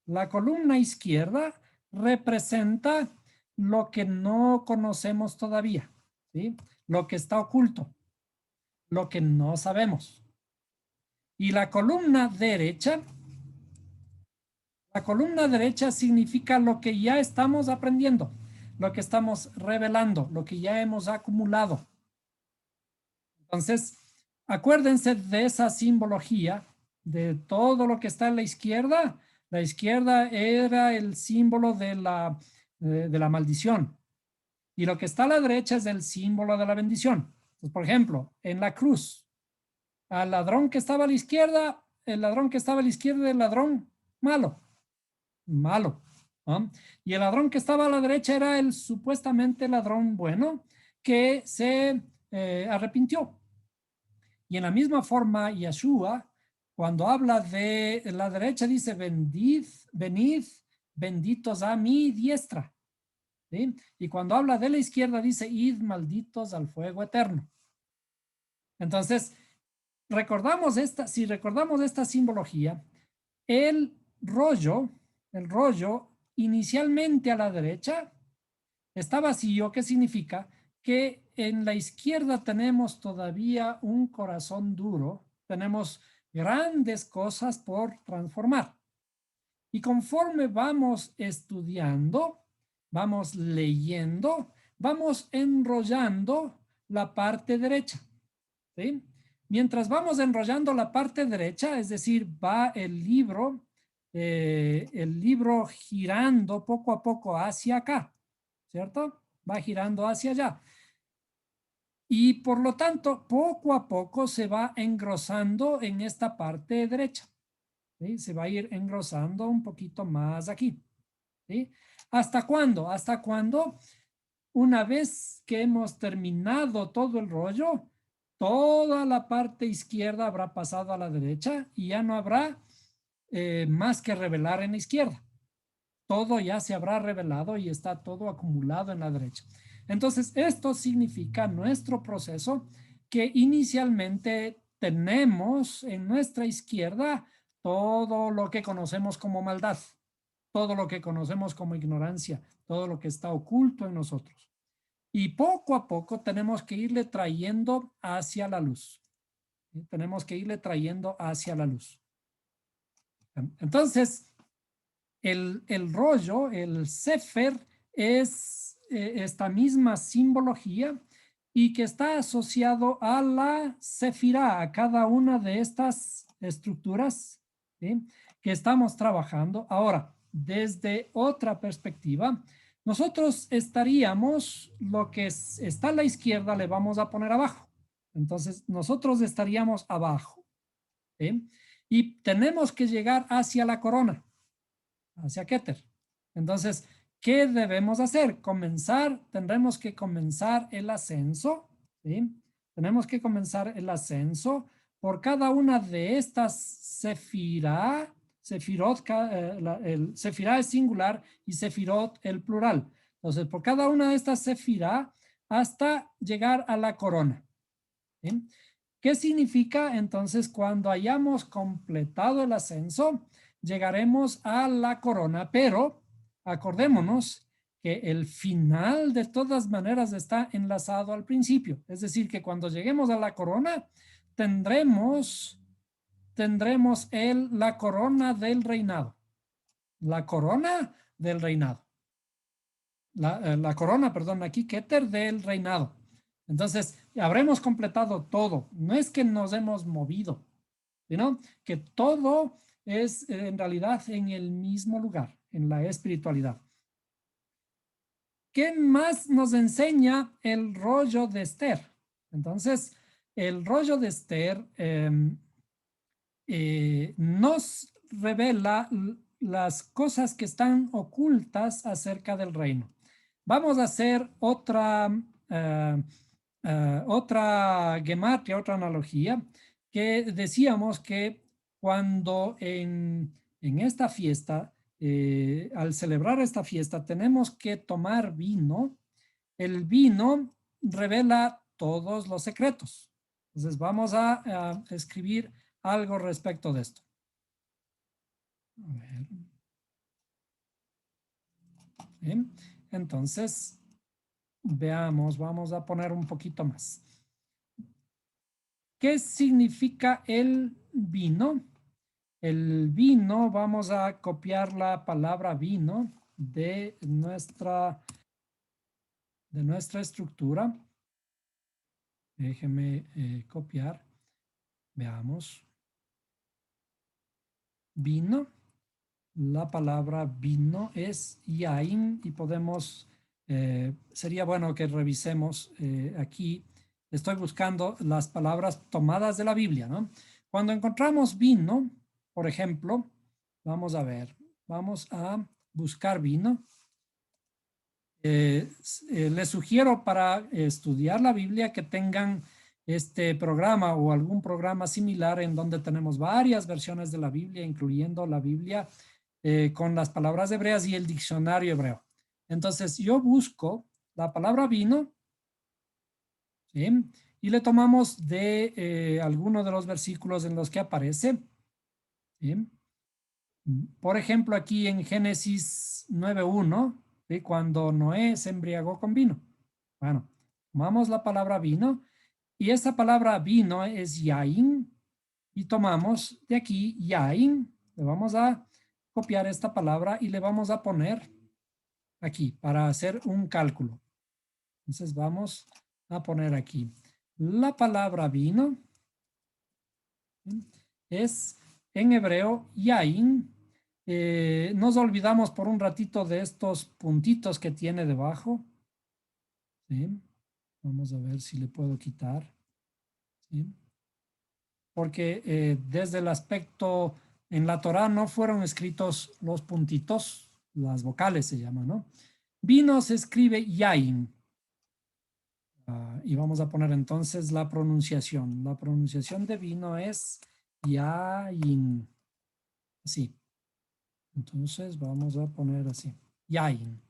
la columna izquierda representa lo que no conocemos todavía, ¿sí? Lo que está oculto, lo que no sabemos. Y la columna derecha significa lo que ya estamos aprendiendo, lo que estamos revelando, lo que ya hemos acumulado. Entonces, acuérdense de esa simbología, de todo lo que está a la izquierda. La izquierda era el símbolo de la maldición. Y lo que está a la derecha es el símbolo de la bendición. Entonces, por ejemplo, en la cruz, al ladrón que estaba a la izquierda, el ladrón que estaba a la izquierda era el ladrón malo, malo, ¿no? Y el ladrón que estaba a la derecha era el supuestamente ladrón bueno que se arrepintió. Y en la misma forma, Yeshua, cuando habla de la derecha, dice, venid, benditos a mi diestra. ¿Sí? Y cuando habla de la izquierda, dice, id malditos al fuego eterno. Entonces, si recordamos esta simbología, el rollo inicialmente a la derecha está vacío, que significa que en la izquierda tenemos todavía un corazón duro, tenemos grandes cosas por transformar. Y conforme vamos estudiando, vamos leyendo, vamos enrollando la parte derecha, ¿sí? Mientras vamos enrollando la parte derecha, es decir, va el libro girando poco a poco hacia acá, ¿cierto? Va girando hacia allá. Y por lo tanto, poco a poco se va engrosando en esta parte derecha, ¿sí? Se va a ir engrosando un poquito más aquí, ¿sí? ¿Hasta cuándo? Hasta cuando, una vez que hemos terminado todo el rollo, toda la parte izquierda habrá pasado a la derecha y ya no habrá más que revelar en la izquierda. Todo ya se habrá revelado y está todo acumulado en la derecha. Entonces, esto significa nuestro proceso, que inicialmente tenemos en nuestra izquierda todo lo que conocemos como maldad, todo lo que conocemos como ignorancia, todo lo que está oculto en nosotros. Y poco a poco tenemos que irle trayendo hacia la luz. Tenemos que irle trayendo hacia la luz. Entonces, el rollo, el sefer, es esta misma simbología y que está asociado a la sefirá, a cada una de estas estructuras, ¿sí?, que estamos trabajando. Ahora, desde otra perspectiva, nosotros estaríamos, lo que está a la izquierda le vamos a poner abajo. Entonces, nosotros estaríamos abajo, ¿sí? Y tenemos que llegar hacia la corona, hacia Keter. Entonces, ¿qué debemos hacer? Tendremos que comenzar el ascenso, ¿sí? Tenemos que comenzar el ascenso por cada una de estas sefirá. Sefirot, el sefirá es singular y sefirot el plural. Entonces, por cada una de estas sefirá hasta llegar a la corona, ¿sí? ¿Qué significa? Entonces, cuando hayamos completado el ascenso, llegaremos a la corona, pero acordémonos que el final de todas maneras está enlazado al principio. Es decir, que cuando lleguemos a la corona, tendremos la corona del reinado. La corona del reinado. La corona, perdón, aquí Keter del reinado. Entonces, habremos completado todo. No es que nos hemos movido, sino que todo es en realidad en el mismo lugar, en la espiritualidad. ¿Qué más nos enseña el rollo de Esther? Entonces, el rollo de Esther nos revela las cosas que están ocultas acerca del reino. Vamos a hacer otra gematria, otra analogía, que decíamos que cuando en esta fiesta, al celebrar esta fiesta, tenemos que tomar vino. El vino revela todos los secretos. Entonces vamos a escribir algo respecto de esto. A ver. Bien. Entonces, veamos, vamos a poner un poquito más. ¿Qué significa el vino? El vino, vamos a copiar la palabra vino de nuestra estructura. Déjeme copiar. Veamos. Vino. La palabra vino es yain y podemos, sería bueno que revisemos aquí. Estoy buscando las palabras tomadas de la Biblia, ¿no? Cuando encontramos vino, por ejemplo, vamos a ver, vamos a buscar vino. Les sugiero para estudiar la Biblia que tengan este programa o algún programa similar en donde tenemos varias versiones de la Biblia, incluyendo la Biblia con las palabras hebreas y el diccionario hebreo. Entonces yo busco la palabra vino, ¿sí?, y le tomamos de alguno de los versículos en los que aparece, ¿sí? Por ejemplo, aquí en Génesis 9:1, ¿sí?, cuando Noé se embriagó con vino. Bueno, tomamos la palabra vino y esa palabra vino es yain y tomamos de aquí yain. Le vamos a copiar esta palabra y le vamos a poner aquí para hacer un cálculo. Entonces vamos a poner aquí la palabra vino es en hebreo yain. Nos olvidamos por un ratito de estos puntitos que tiene debajo. ¿Sí? Vamos a ver si le puedo quitar. ¿Sí? Porque desde el aspecto en la Torá no fueron escritos los puntitos, las vocales se llaman, ¿no? Vino se escribe yain. Y vamos a poner entonces la pronunciación. La pronunciación de vino es yain. Así. Entonces vamos a poner así. Yain.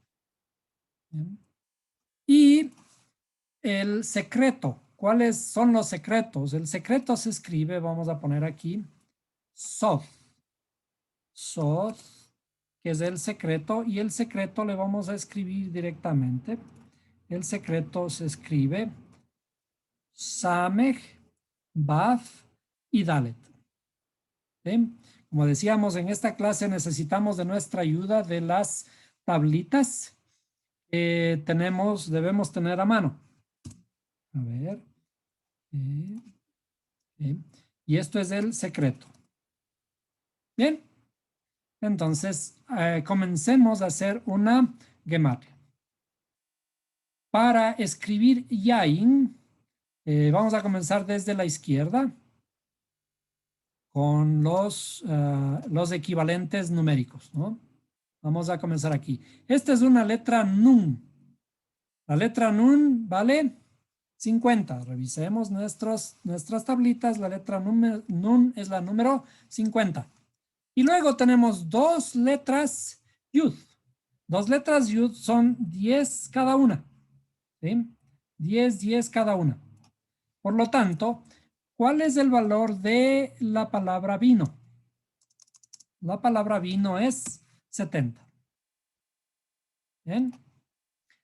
¿Bien? Y el secreto. ¿cuáles son los secretos? El secreto se escribe, vamos a poner aquí, Sod. Sod, que es el secreto, y el secreto le vamos a escribir directamente. El secreto se escribe Samech, Baf y Dalet. ¿Sí? Como decíamos, en esta clase necesitamos de nuestra ayuda de las tablitas que debemos tener a mano. A ver. Y esto es el secreto. Bien. Entonces, comencemos a hacer una gematria. Para escribir Yain, vamos a comenzar desde la izquierda con los equivalentes numéricos, ¿no? Vamos a comenzar aquí. Esta es una letra Nun. La letra Nun vale 50. Revisemos nuestras tablitas. La letra Nun es la número 50. Y luego tenemos dos letras Yud. Dos letras Yud son 10 cada una. ¿Sí? 10 cada una. Por lo tanto, ¿cuál es el valor de la palabra vino? La palabra vino es 70. ¿Bien?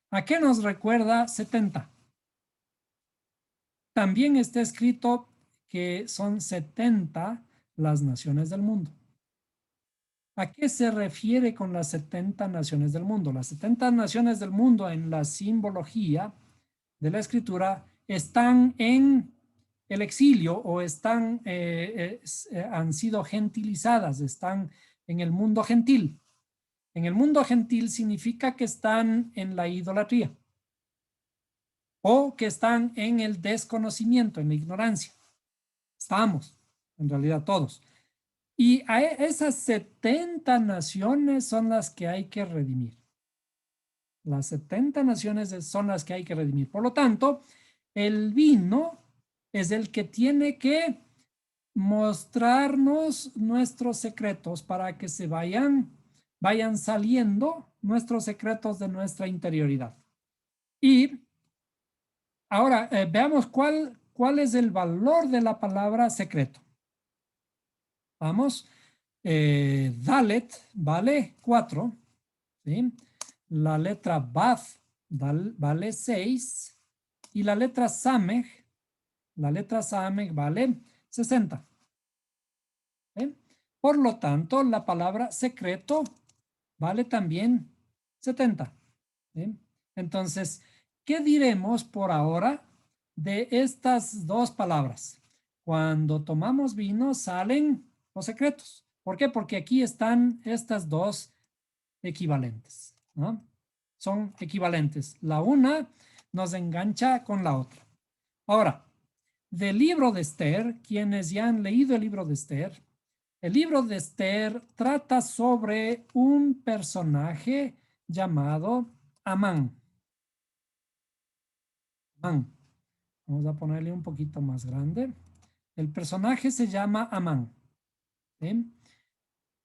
¿A qué nos recuerda 70? También está escrito que son 70 las naciones del mundo. ¿A qué se refiere con las 70 naciones del mundo? Las 70 naciones del mundo en la simbología de la escritura están en el exilio o han sido gentilizadas, están en el mundo gentil. En el mundo gentil significa que están en la idolatría o que están en el desconocimiento, en la ignorancia. Estamos, en realidad todos. Y a esas 70 naciones son las que hay que redimir. Las 70 naciones son las que hay que redimir. Por lo tanto, el vino es el que tiene que mostrarnos nuestros secretos para que se vayan saliendo nuestros secretos de nuestra interioridad. Y ahora veamos cuál es el valor de la palabra secreto. Vamos, Dalet vale 4, ¿sí? La letra Baf vale 6 y la letra Samech vale 60. ¿Sí? Por lo tanto, la palabra secreto vale también 70. ¿Sí? Entonces, ¿qué diremos por ahora de estas dos palabras? Cuando tomamos vino salen los secretos. ¿Por qué? Porque aquí están estas dos equivalentes, ¿no? Son equivalentes. La una nos engancha con la otra. Ahora, del libro de Esther, quienes ya han leído el libro de Esther, el libro de Esther trata sobre un personaje llamado Amán. Amán. Vamos a ponerle un poquito más grande. El personaje se llama Amán. ¿Sí?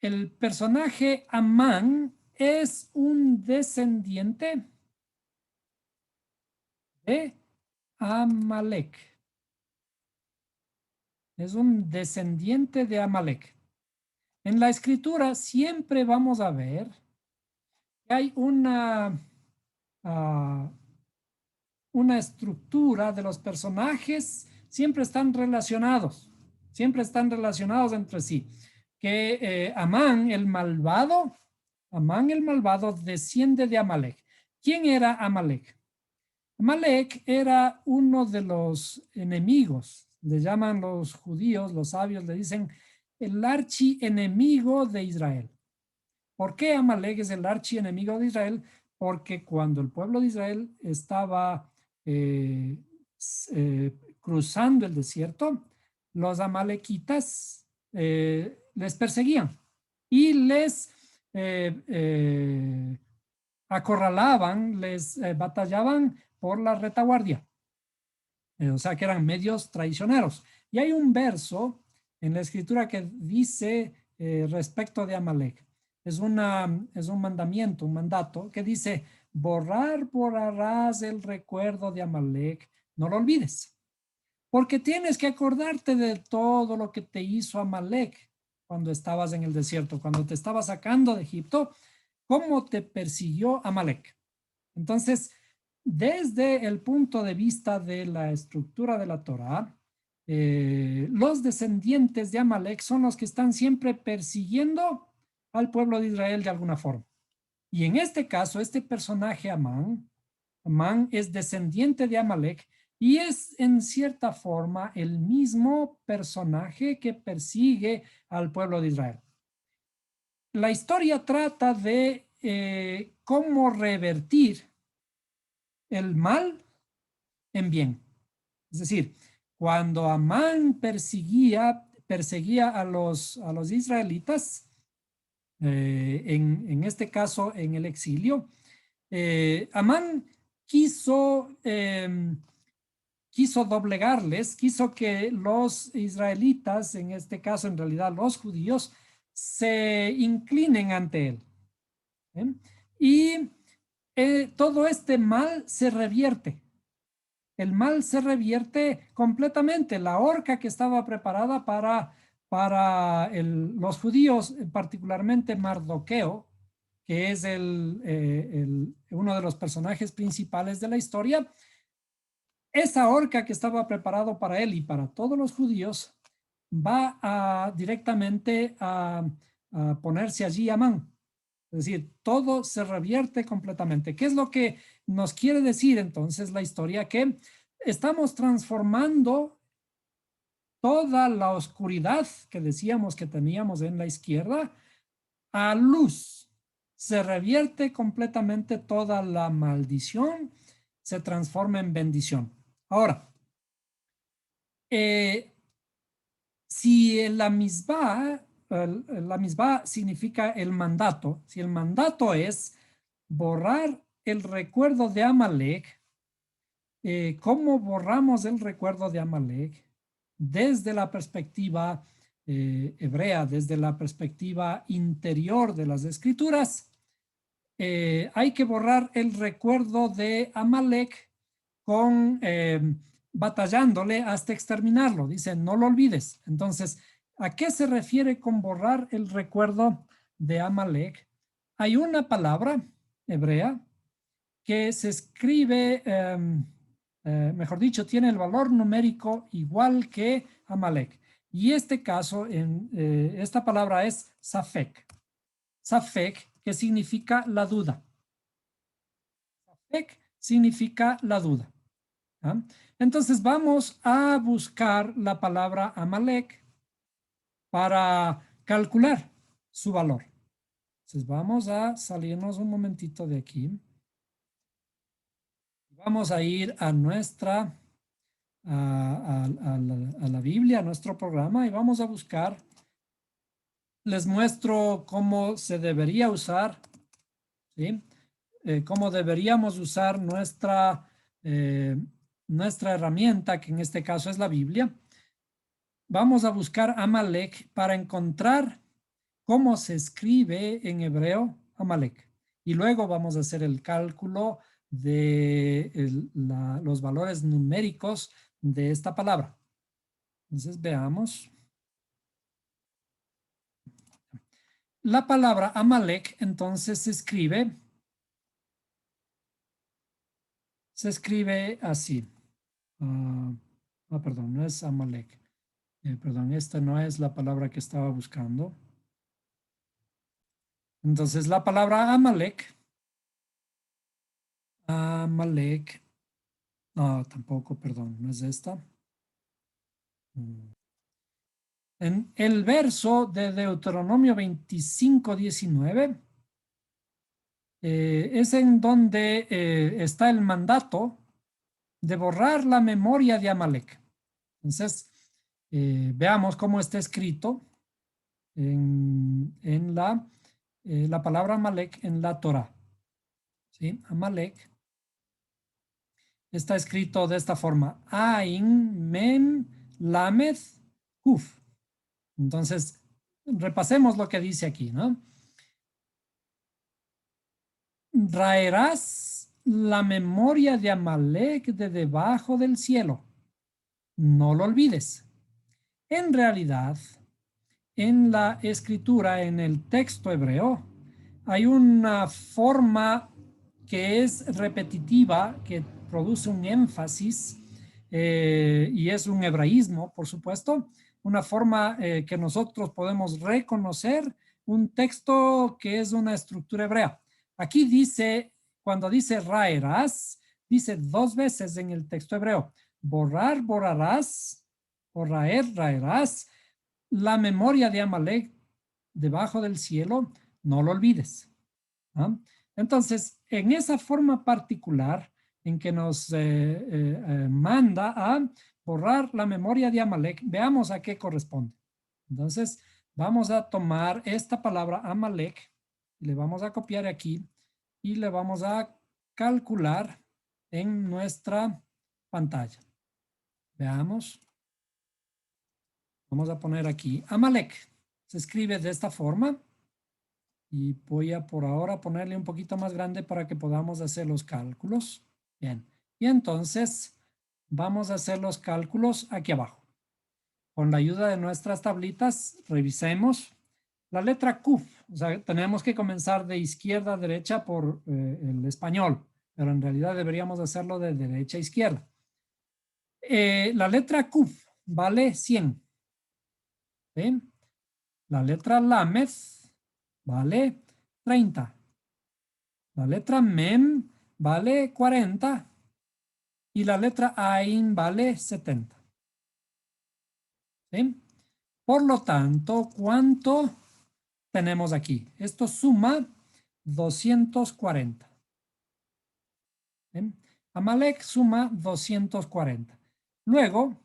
El personaje Amán es un descendiente de Amalek. Es un descendiente de Amalek. En la escritura siempre vamos a ver que hay una estructura de los personajes, siempre están relacionados entre sí. Que Amán el malvado desciende de Amalek. ¿Quién era Amalek? Amalek era uno de los enemigos, le llaman los judíos, los sabios, le dicen el archienemigo de Israel. ¿Por qué Amalek es el archienemigo de Israel? Porque cuando el pueblo de Israel estaba cruzando el desierto, los amalequitas les perseguían y les acorralaban, les batallaban por la retaguardia. O sea que eran medios traicioneros. Y hay un verso en la escritura que dice respecto de Amalek. Es un mandamiento, un mandato que dice, borrarás el recuerdo de Amalek, no lo olvides. porque tienes que acordarte de todo lo que te hizo Amalek cuando estabas en el desierto, cuando te estaba sacando de Egipto, cómo te persiguió Amalek. Entonces, desde el punto de vista de la estructura de la Torá, los descendientes de Amalek son los que están siempre persiguiendo al pueblo de Israel de alguna forma. Y en este caso, este personaje Amán es descendiente de Amalek y es en cierta forma el mismo personaje que persigue al pueblo de Israel. La historia trata de cómo revertir el mal en bien. Es decir, cuando Amán perseguía a los israelitas, en este caso en el exilio, Amán quiso doblegarles, quiso que los israelitas, en este caso en realidad los judíos, se inclinen ante él. ¿Eh? Y todo este mal se revierte. El mal se revierte completamente. La horca que estaba preparada para los judíos, particularmente Mardoqueo, que es uno de los personajes principales de la historia, esa horca que estaba preparado para él y para todos los judíos va directamente a ponerse allí Amán. Es decir, todo se revierte completamente. ¿Qué es lo que nos quiere decir entonces la historia? Que estamos transformando toda la oscuridad que decíamos que teníamos en la izquierda a luz. Se revierte completamente toda la maldición, se transforma en bendición. Ahora, si la misbah significa el mandato, si el mandato es borrar el recuerdo de Amalek, ¿cómo borramos el recuerdo de Amalek? Desde la perspectiva hebrea, desde la perspectiva interior de las escrituras, hay que borrar el recuerdo de Amalek con batallándole hasta exterminarlo. Dice, no lo olvides. Entonces, ¿a qué se refiere con borrar el recuerdo de Amalek? Hay una palabra hebrea que se escribe, mejor dicho, tiene el valor numérico igual que Amalek. Y este caso, esta palabra es Safek. Safek, que significa la duda. Safek significa la duda. ¿Ah? Entonces vamos a buscar la palabra Amalek para calcular su valor. Entonces vamos a salirnos un momentito de aquí. Vamos a ir a a la Biblia, a nuestro programa, y vamos a buscar. Les muestro cómo se debería usar, ¿sí? Cómo deberíamos usar nuestra herramienta, que en este caso es la Biblia. Vamos a buscar Amalek para encontrar cómo se escribe en hebreo Amalek. Y luego vamos a hacer el cálculo de los valores numéricos de esta palabra. Entonces veamos. La palabra Amalek entonces se escribe así. Perdón, no es Amalek. Perdón, esta no es la palabra que estaba buscando. Entonces la palabra Amalek, no, tampoco, perdón, no es esta. En el verso de Deuteronomio 25:19 es en donde está el mandato de borrar la memoria de Amalek. Entonces, veamos cómo está escrito en la palabra Amalek en la Torah. ¿Sí? Amalek está escrito de esta forma: Ain, Mem, Lamed, Kuf. Entonces, repasemos lo que dice aquí, ¿no? Raerás la memoria de Amalek de debajo del cielo. no lo olvides. En realidad, en la escritura, en el texto hebreo, hay una forma que es repetitiva, que produce un énfasis, y es un hebraísmo, por supuesto, una forma que nosotros podemos reconocer un texto que es una estructura hebrea. Aquí dice, cuando dice raerás, dice dos veces en el texto hebreo, borrar, borrarás, o raer, raerás, la memoria de Amalek debajo del cielo, no lo olvides. ¿Ah? Entonces, en esa forma particular en que nos manda a borrar la memoria de Amalek, veamos a qué corresponde. Entonces, vamos a tomar esta palabra Amalek, le vamos a copiar aquí y le vamos a calcular en nuestra pantalla. Veamos. Vamos a poner aquí Amalek. Se escribe de esta forma. Y voy a por ahora ponerle un poquito más grande para que podamos hacer los cálculos. Bien. Y entonces vamos a hacer los cálculos aquí abajo. Con la ayuda de nuestras tablitas, revisemos la letra Q. O sea, tenemos que comenzar de izquierda a derecha por el español, pero en realidad deberíamos hacerlo de derecha a izquierda. La letra Q vale 100. ¿Sí? La letra Lamed vale 30. La letra Mem vale 40 y la letra Ain vale 70. ¿Sí? Por lo tanto, ¿cuánto tenemos aquí? Esto suma 240. ¿Sí? Amalek suma 240. Luego,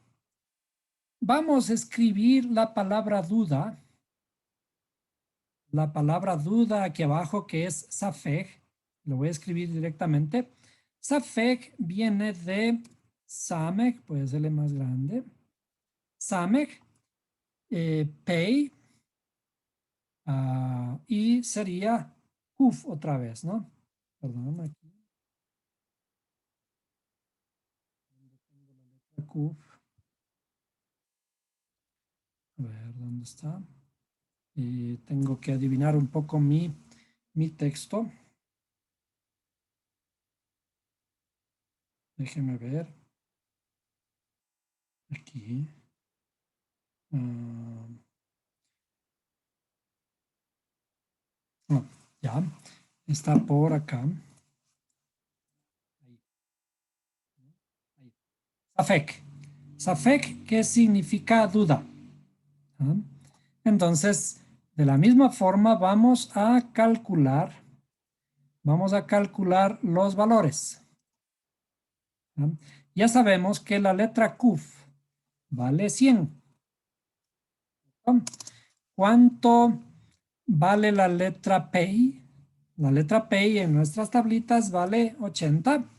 vamos a escribir la palabra duda. La palabra duda aquí abajo, que es Safeg. Lo voy a escribir directamente. Safeg viene de Samek, puede serle más grande. Samek, Pei, y sería Kuf otra vez, ¿no? Perdón, aquí. Kuf. A ver, ¿dónde está? Tengo que adivinar un poco mi texto. Déjeme ver. Aquí. Oh, ya. Está por acá. Safek. Safek, ¿qué significa duda? ¿Ah? Entonces, de la misma forma vamos a calcular los valores. ¿Ah? Ya sabemos que la letra Kuf vale 100. ¿Cuánto vale la letra Pei? La letra Pei en nuestras tablitas vale 80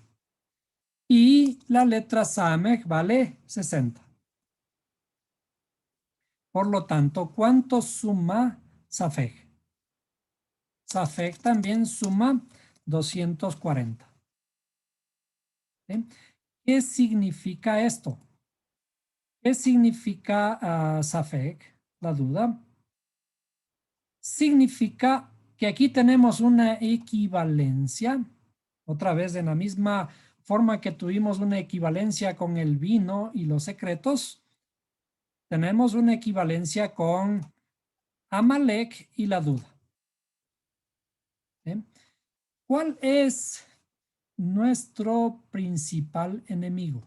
y la letra Samek vale 60. Por lo tanto, ¿cuánto suma Safek? Safek también suma 240. ¿Sí? ¿Qué significa esto? ¿Qué significa Safek? La duda. Significa que aquí tenemos una equivalencia, otra vez en la misma forma que tuvimos una equivalencia con el vino y los secretos, tenemos una equivalencia con Amalek y la duda. ¿Sí? ¿Cuál es nuestro principal enemigo?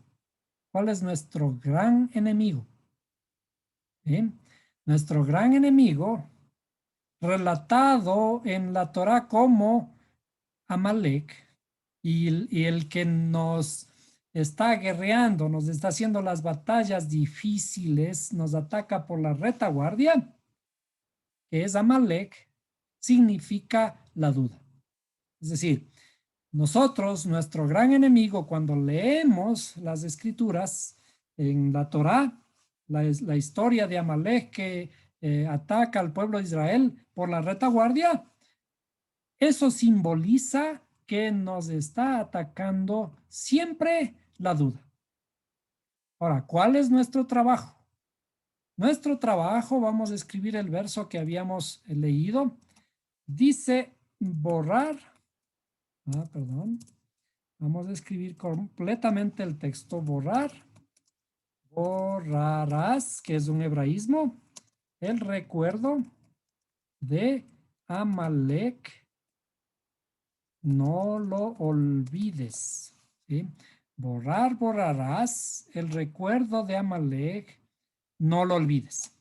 ¿Cuál es nuestro gran enemigo? ¿Sí? Nuestro gran enemigo, relatado en la Torah como Amalek, y el que nos está guerreando, nos está haciendo las batallas difíciles, nos ataca por la retaguardia, que es Amalek, significa la duda. Es decir, nosotros, nuestro gran enemigo, cuando leemos las escrituras en la Torá, la historia de Amalek que ataca al pueblo de Israel por la retaguardia, eso simboliza que nos está atacando siempre la duda. Ahora, ¿cuál es nuestro trabajo? Nuestro trabajo, vamos a escribir el verso que habíamos leído. Dice borrar, perdón, vamos a escribir completamente el texto. Borrar, borrarás, que es un hebraísmo, el recuerdo de Amalek, no lo olvides. ¿Sí? Borrar, borrarás el recuerdo de Amalek, no lo olvides.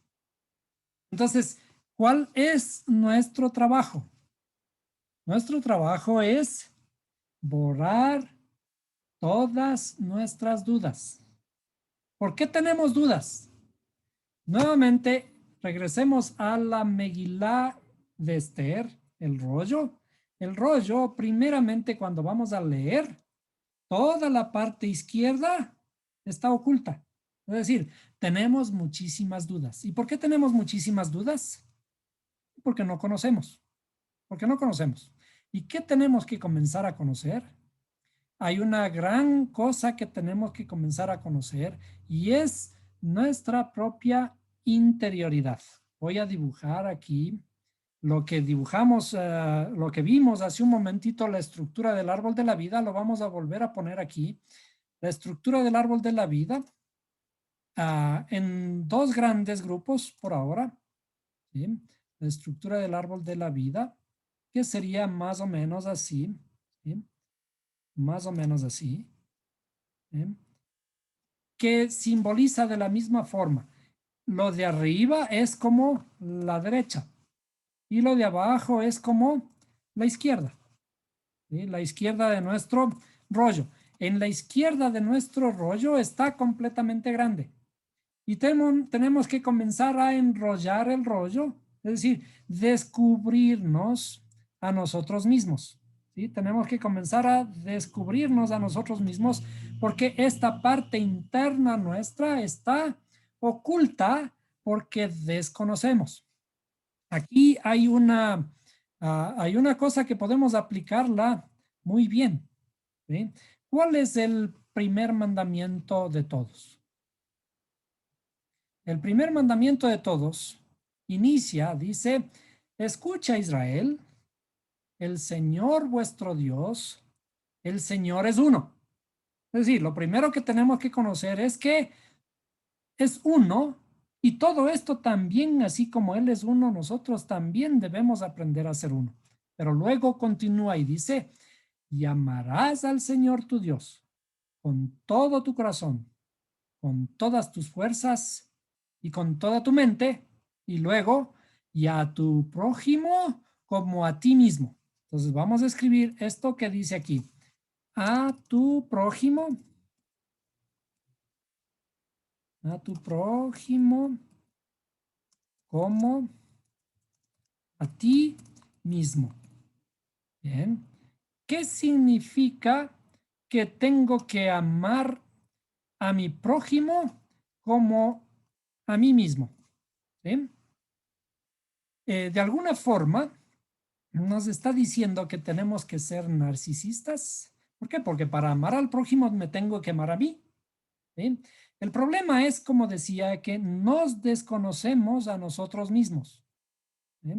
Entonces, ¿cuál es nuestro trabajo? Nuestro trabajo es borrar todas nuestras dudas. ¿Por qué tenemos dudas? Nuevamente, regresemos a la Megilá de Esther, el rollo. El rollo, primeramente, cuando vamos a leer, toda la parte izquierda está oculta. Es decir, tenemos muchísimas dudas. ¿Y por qué tenemos muchísimas dudas? Porque no conocemos. Porque no conocemos. ¿Y qué tenemos que comenzar a conocer? Hay una gran cosa que tenemos que comenzar a conocer y es nuestra propia interioridad. Voy a dibujar aquí lo que dibujamos, lo que vimos hace un momentito, la estructura del árbol de la vida, lo vamos a volver a poner aquí. La estructura del árbol de la vida en dos grandes grupos por ahora. ¿Sí? La estructura del árbol de la vida, que sería más o menos así. ¿Sí? Más o menos así. ¿Sí? Que simboliza de la misma forma. Lo de arriba es como la derecha y lo de abajo es como la izquierda. ¿Sí? La izquierda de nuestro rollo. En la izquierda de nuestro rollo está completamente grande. Y tenemos que comenzar a enrollar el rollo, es decir, descubrirnos a nosotros mismos. ¿Sí? Tenemos que comenzar a descubrirnos a nosotros mismos porque esta parte interna nuestra está oculta porque desconocemos. Aquí hay una cosa que podemos aplicarla muy bien. ¿Sí? ¿Cuál es el primer mandamiento de todos? El primer mandamiento de todos inicia, dice, escucha Israel, el Señor vuestro Dios, el Señor es uno. Es decir, lo primero que tenemos que conocer es que es uno y todo esto también, así como Él es uno, nosotros también debemos aprender a ser uno. Pero luego continúa y dice, y amarás al Señor tu Dios con todo tu corazón, con todas tus fuerzas y con toda tu mente, y luego, y a tu prójimo como a ti mismo. Entonces vamos a escribir esto que dice aquí, a tu prójimo como a ti mismo. Bien. ¿Qué significa que tengo que amar a mi prójimo como a mí mismo? ¿Sí? De alguna forma, nos está diciendo que tenemos que ser narcisistas. ¿Por qué? Porque para amar al prójimo me tengo que amar a mí. ¿Sí? El problema es, como decía, que nos desconocemos a nosotros mismos. ¿Sí?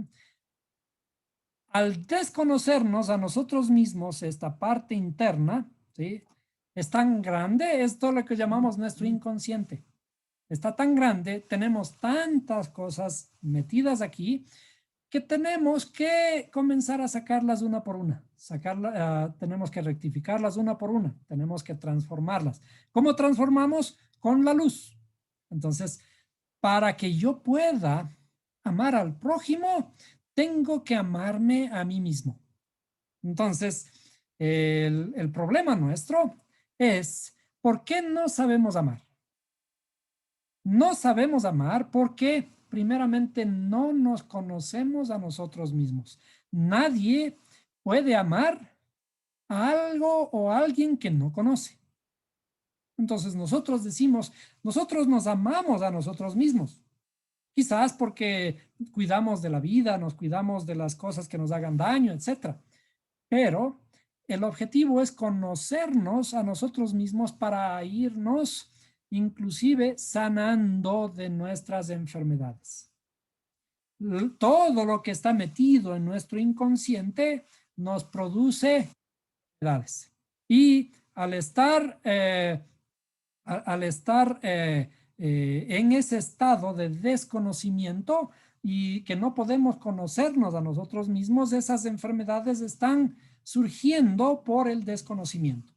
Al desconocernos a nosotros mismos, esta parte interna, ¿sí? Es tan grande, es todo lo que llamamos nuestro inconsciente. Está tan grande, tenemos tantas cosas metidas aquí, que tenemos que comenzar a sacarlas una por una. Tenemos que rectificarlas una por una. Tenemos que transformarlas. ¿Cómo transformamos? Con la luz. Entonces, para que yo pueda amar al prójimo, tengo que amarme a mí mismo. Entonces, el problema nuestro es, ¿por qué no sabemos amar? No sabemos amar porque primeramente no nos conocemos a nosotros mismos. Nadie puede amar a algo o a alguien que no conoce. Entonces nosotros decimos, nosotros nos amamos a nosotros mismos. Quizás porque cuidamos de la vida, nos cuidamos de las cosas que nos hagan daño, etc. Pero el objetivo es conocernos a nosotros mismos para irnos inclusive sanando de nuestras enfermedades. Todo lo que está metido en nuestro inconsciente nos produce enfermedades. Y al estar en ese estado de desconocimiento y que no podemos conocernos a nosotros mismos, esas enfermedades están surgiendo por el desconocimiento.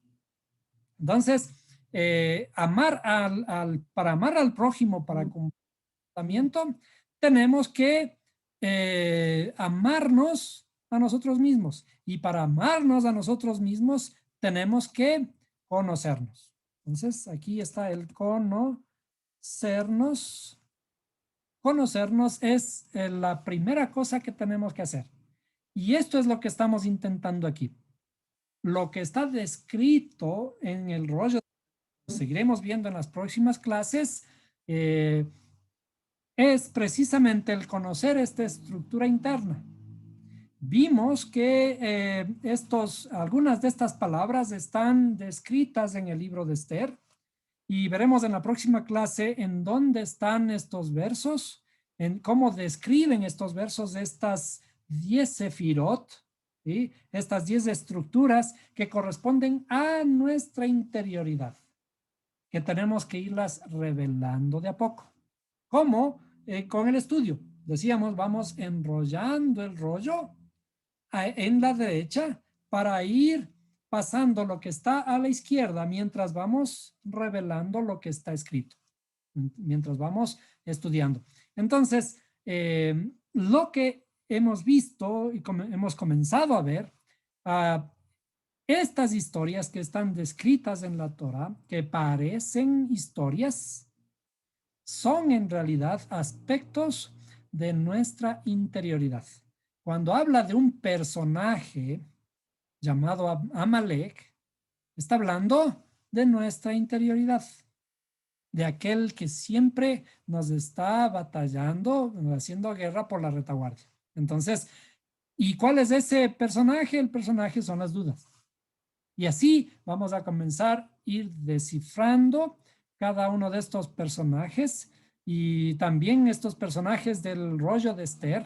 Entonces, para amar al prójimo, para comportamiento, tenemos que amarnos a nosotros mismos. Y para amarnos a nosotros mismos, tenemos que conocernos. Entonces, aquí está el conocernos. Conocernos es la primera cosa que tenemos que hacer. Y esto es lo que estamos intentando aquí. Lo que está descrito en el rollo, seguiremos viendo en las próximas clases, es precisamente el conocer esta estructura interna. Vimos que algunas de estas palabras están descritas en el libro de Esther y veremos en la próxima clase en dónde están estos versos, en cómo describen estos versos estas 10 sefirot, ¿sí? Estas 10 estructuras que corresponden a nuestra interioridad, que tenemos que irlas revelando de a poco. ¿Cómo? Con el estudio. Decíamos, vamos enrollando el rollo en la derecha para ir pasando lo que está a la izquierda mientras vamos revelando lo que está escrito, mientras vamos estudiando. Entonces, lo que hemos visto y hemos comenzado a ver, estas historias que están descritas en la Torah, que parecen historias, son en realidad aspectos de nuestra interioridad. Cuando habla de un personaje llamado Amalek, está hablando de nuestra interioridad, de aquel que siempre nos está batallando, haciendo guerra por la retaguardia. Entonces, ¿y cuál es ese personaje? El personaje son las dudas. Y así vamos a comenzar a ir descifrando cada uno de estos personajes y también estos personajes del rollo de Esther,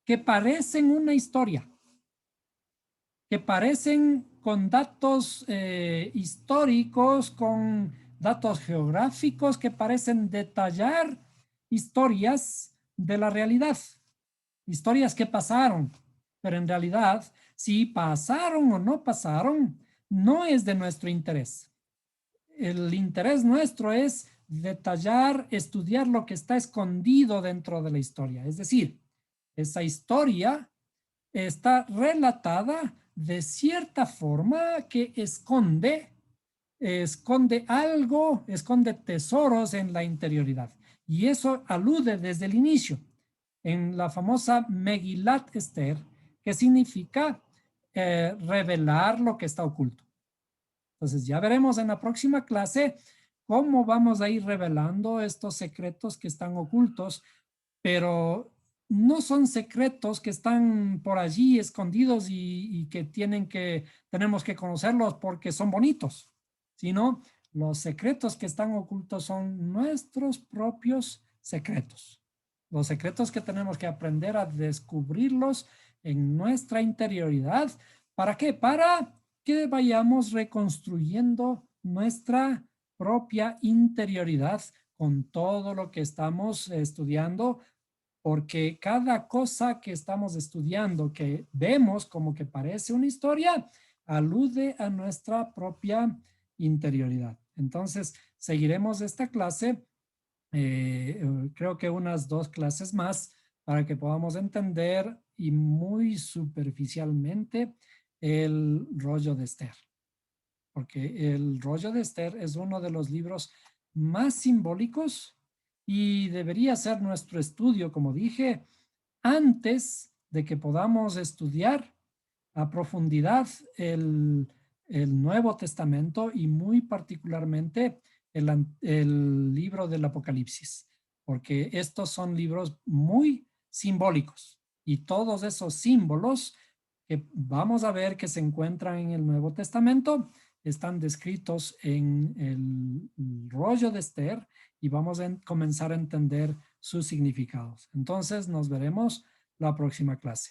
que parecen una historia, que parecen con datos históricos, con datos geográficos, que parecen detallar historias de la realidad, historias que pasaron, pero en realidad, si pasaron o no pasaron, no es de nuestro interés. El interés nuestro es detallar, estudiar lo que está escondido dentro de la historia. Es decir, esa historia está relatada de cierta forma que esconde algo, esconde tesoros en la interioridad. Y eso alude desde el inicio en la famosa Megilat Esther, que significa revelar lo que está oculto. Entonces ya veremos en la próxima clase cómo vamos a ir revelando estos secretos que están ocultos, pero no son secretos que están por allí escondidos y que tenemos que conocerlos porque son bonitos, sino los secretos que están ocultos son nuestros propios secretos. Los secretos que tenemos que aprender a descubrirlos en nuestra interioridad. ¿Para qué? Para que vayamos reconstruyendo nuestra propia interioridad con todo lo que estamos estudiando, porque cada cosa que estamos estudiando, que vemos como que parece una historia, alude a nuestra propia interioridad. Entonces, seguiremos esta clase, creo que unas 2 clases más, para que podamos entender y muy superficialmente el rollo de Esther. Porque el rollo de Esther es uno de los libros más simbólicos y debería ser nuestro estudio, como dije, antes de que podamos estudiar a profundidad el Nuevo Testamento y muy particularmente el libro del Apocalipsis, porque estos son libros muy simbólicos y todos esos símbolos que vamos a ver que se encuentran en el Nuevo Testamento están descritos en el rollo de Esther y vamos a comenzar a entender sus significados. Entonces nos veremos la próxima clase.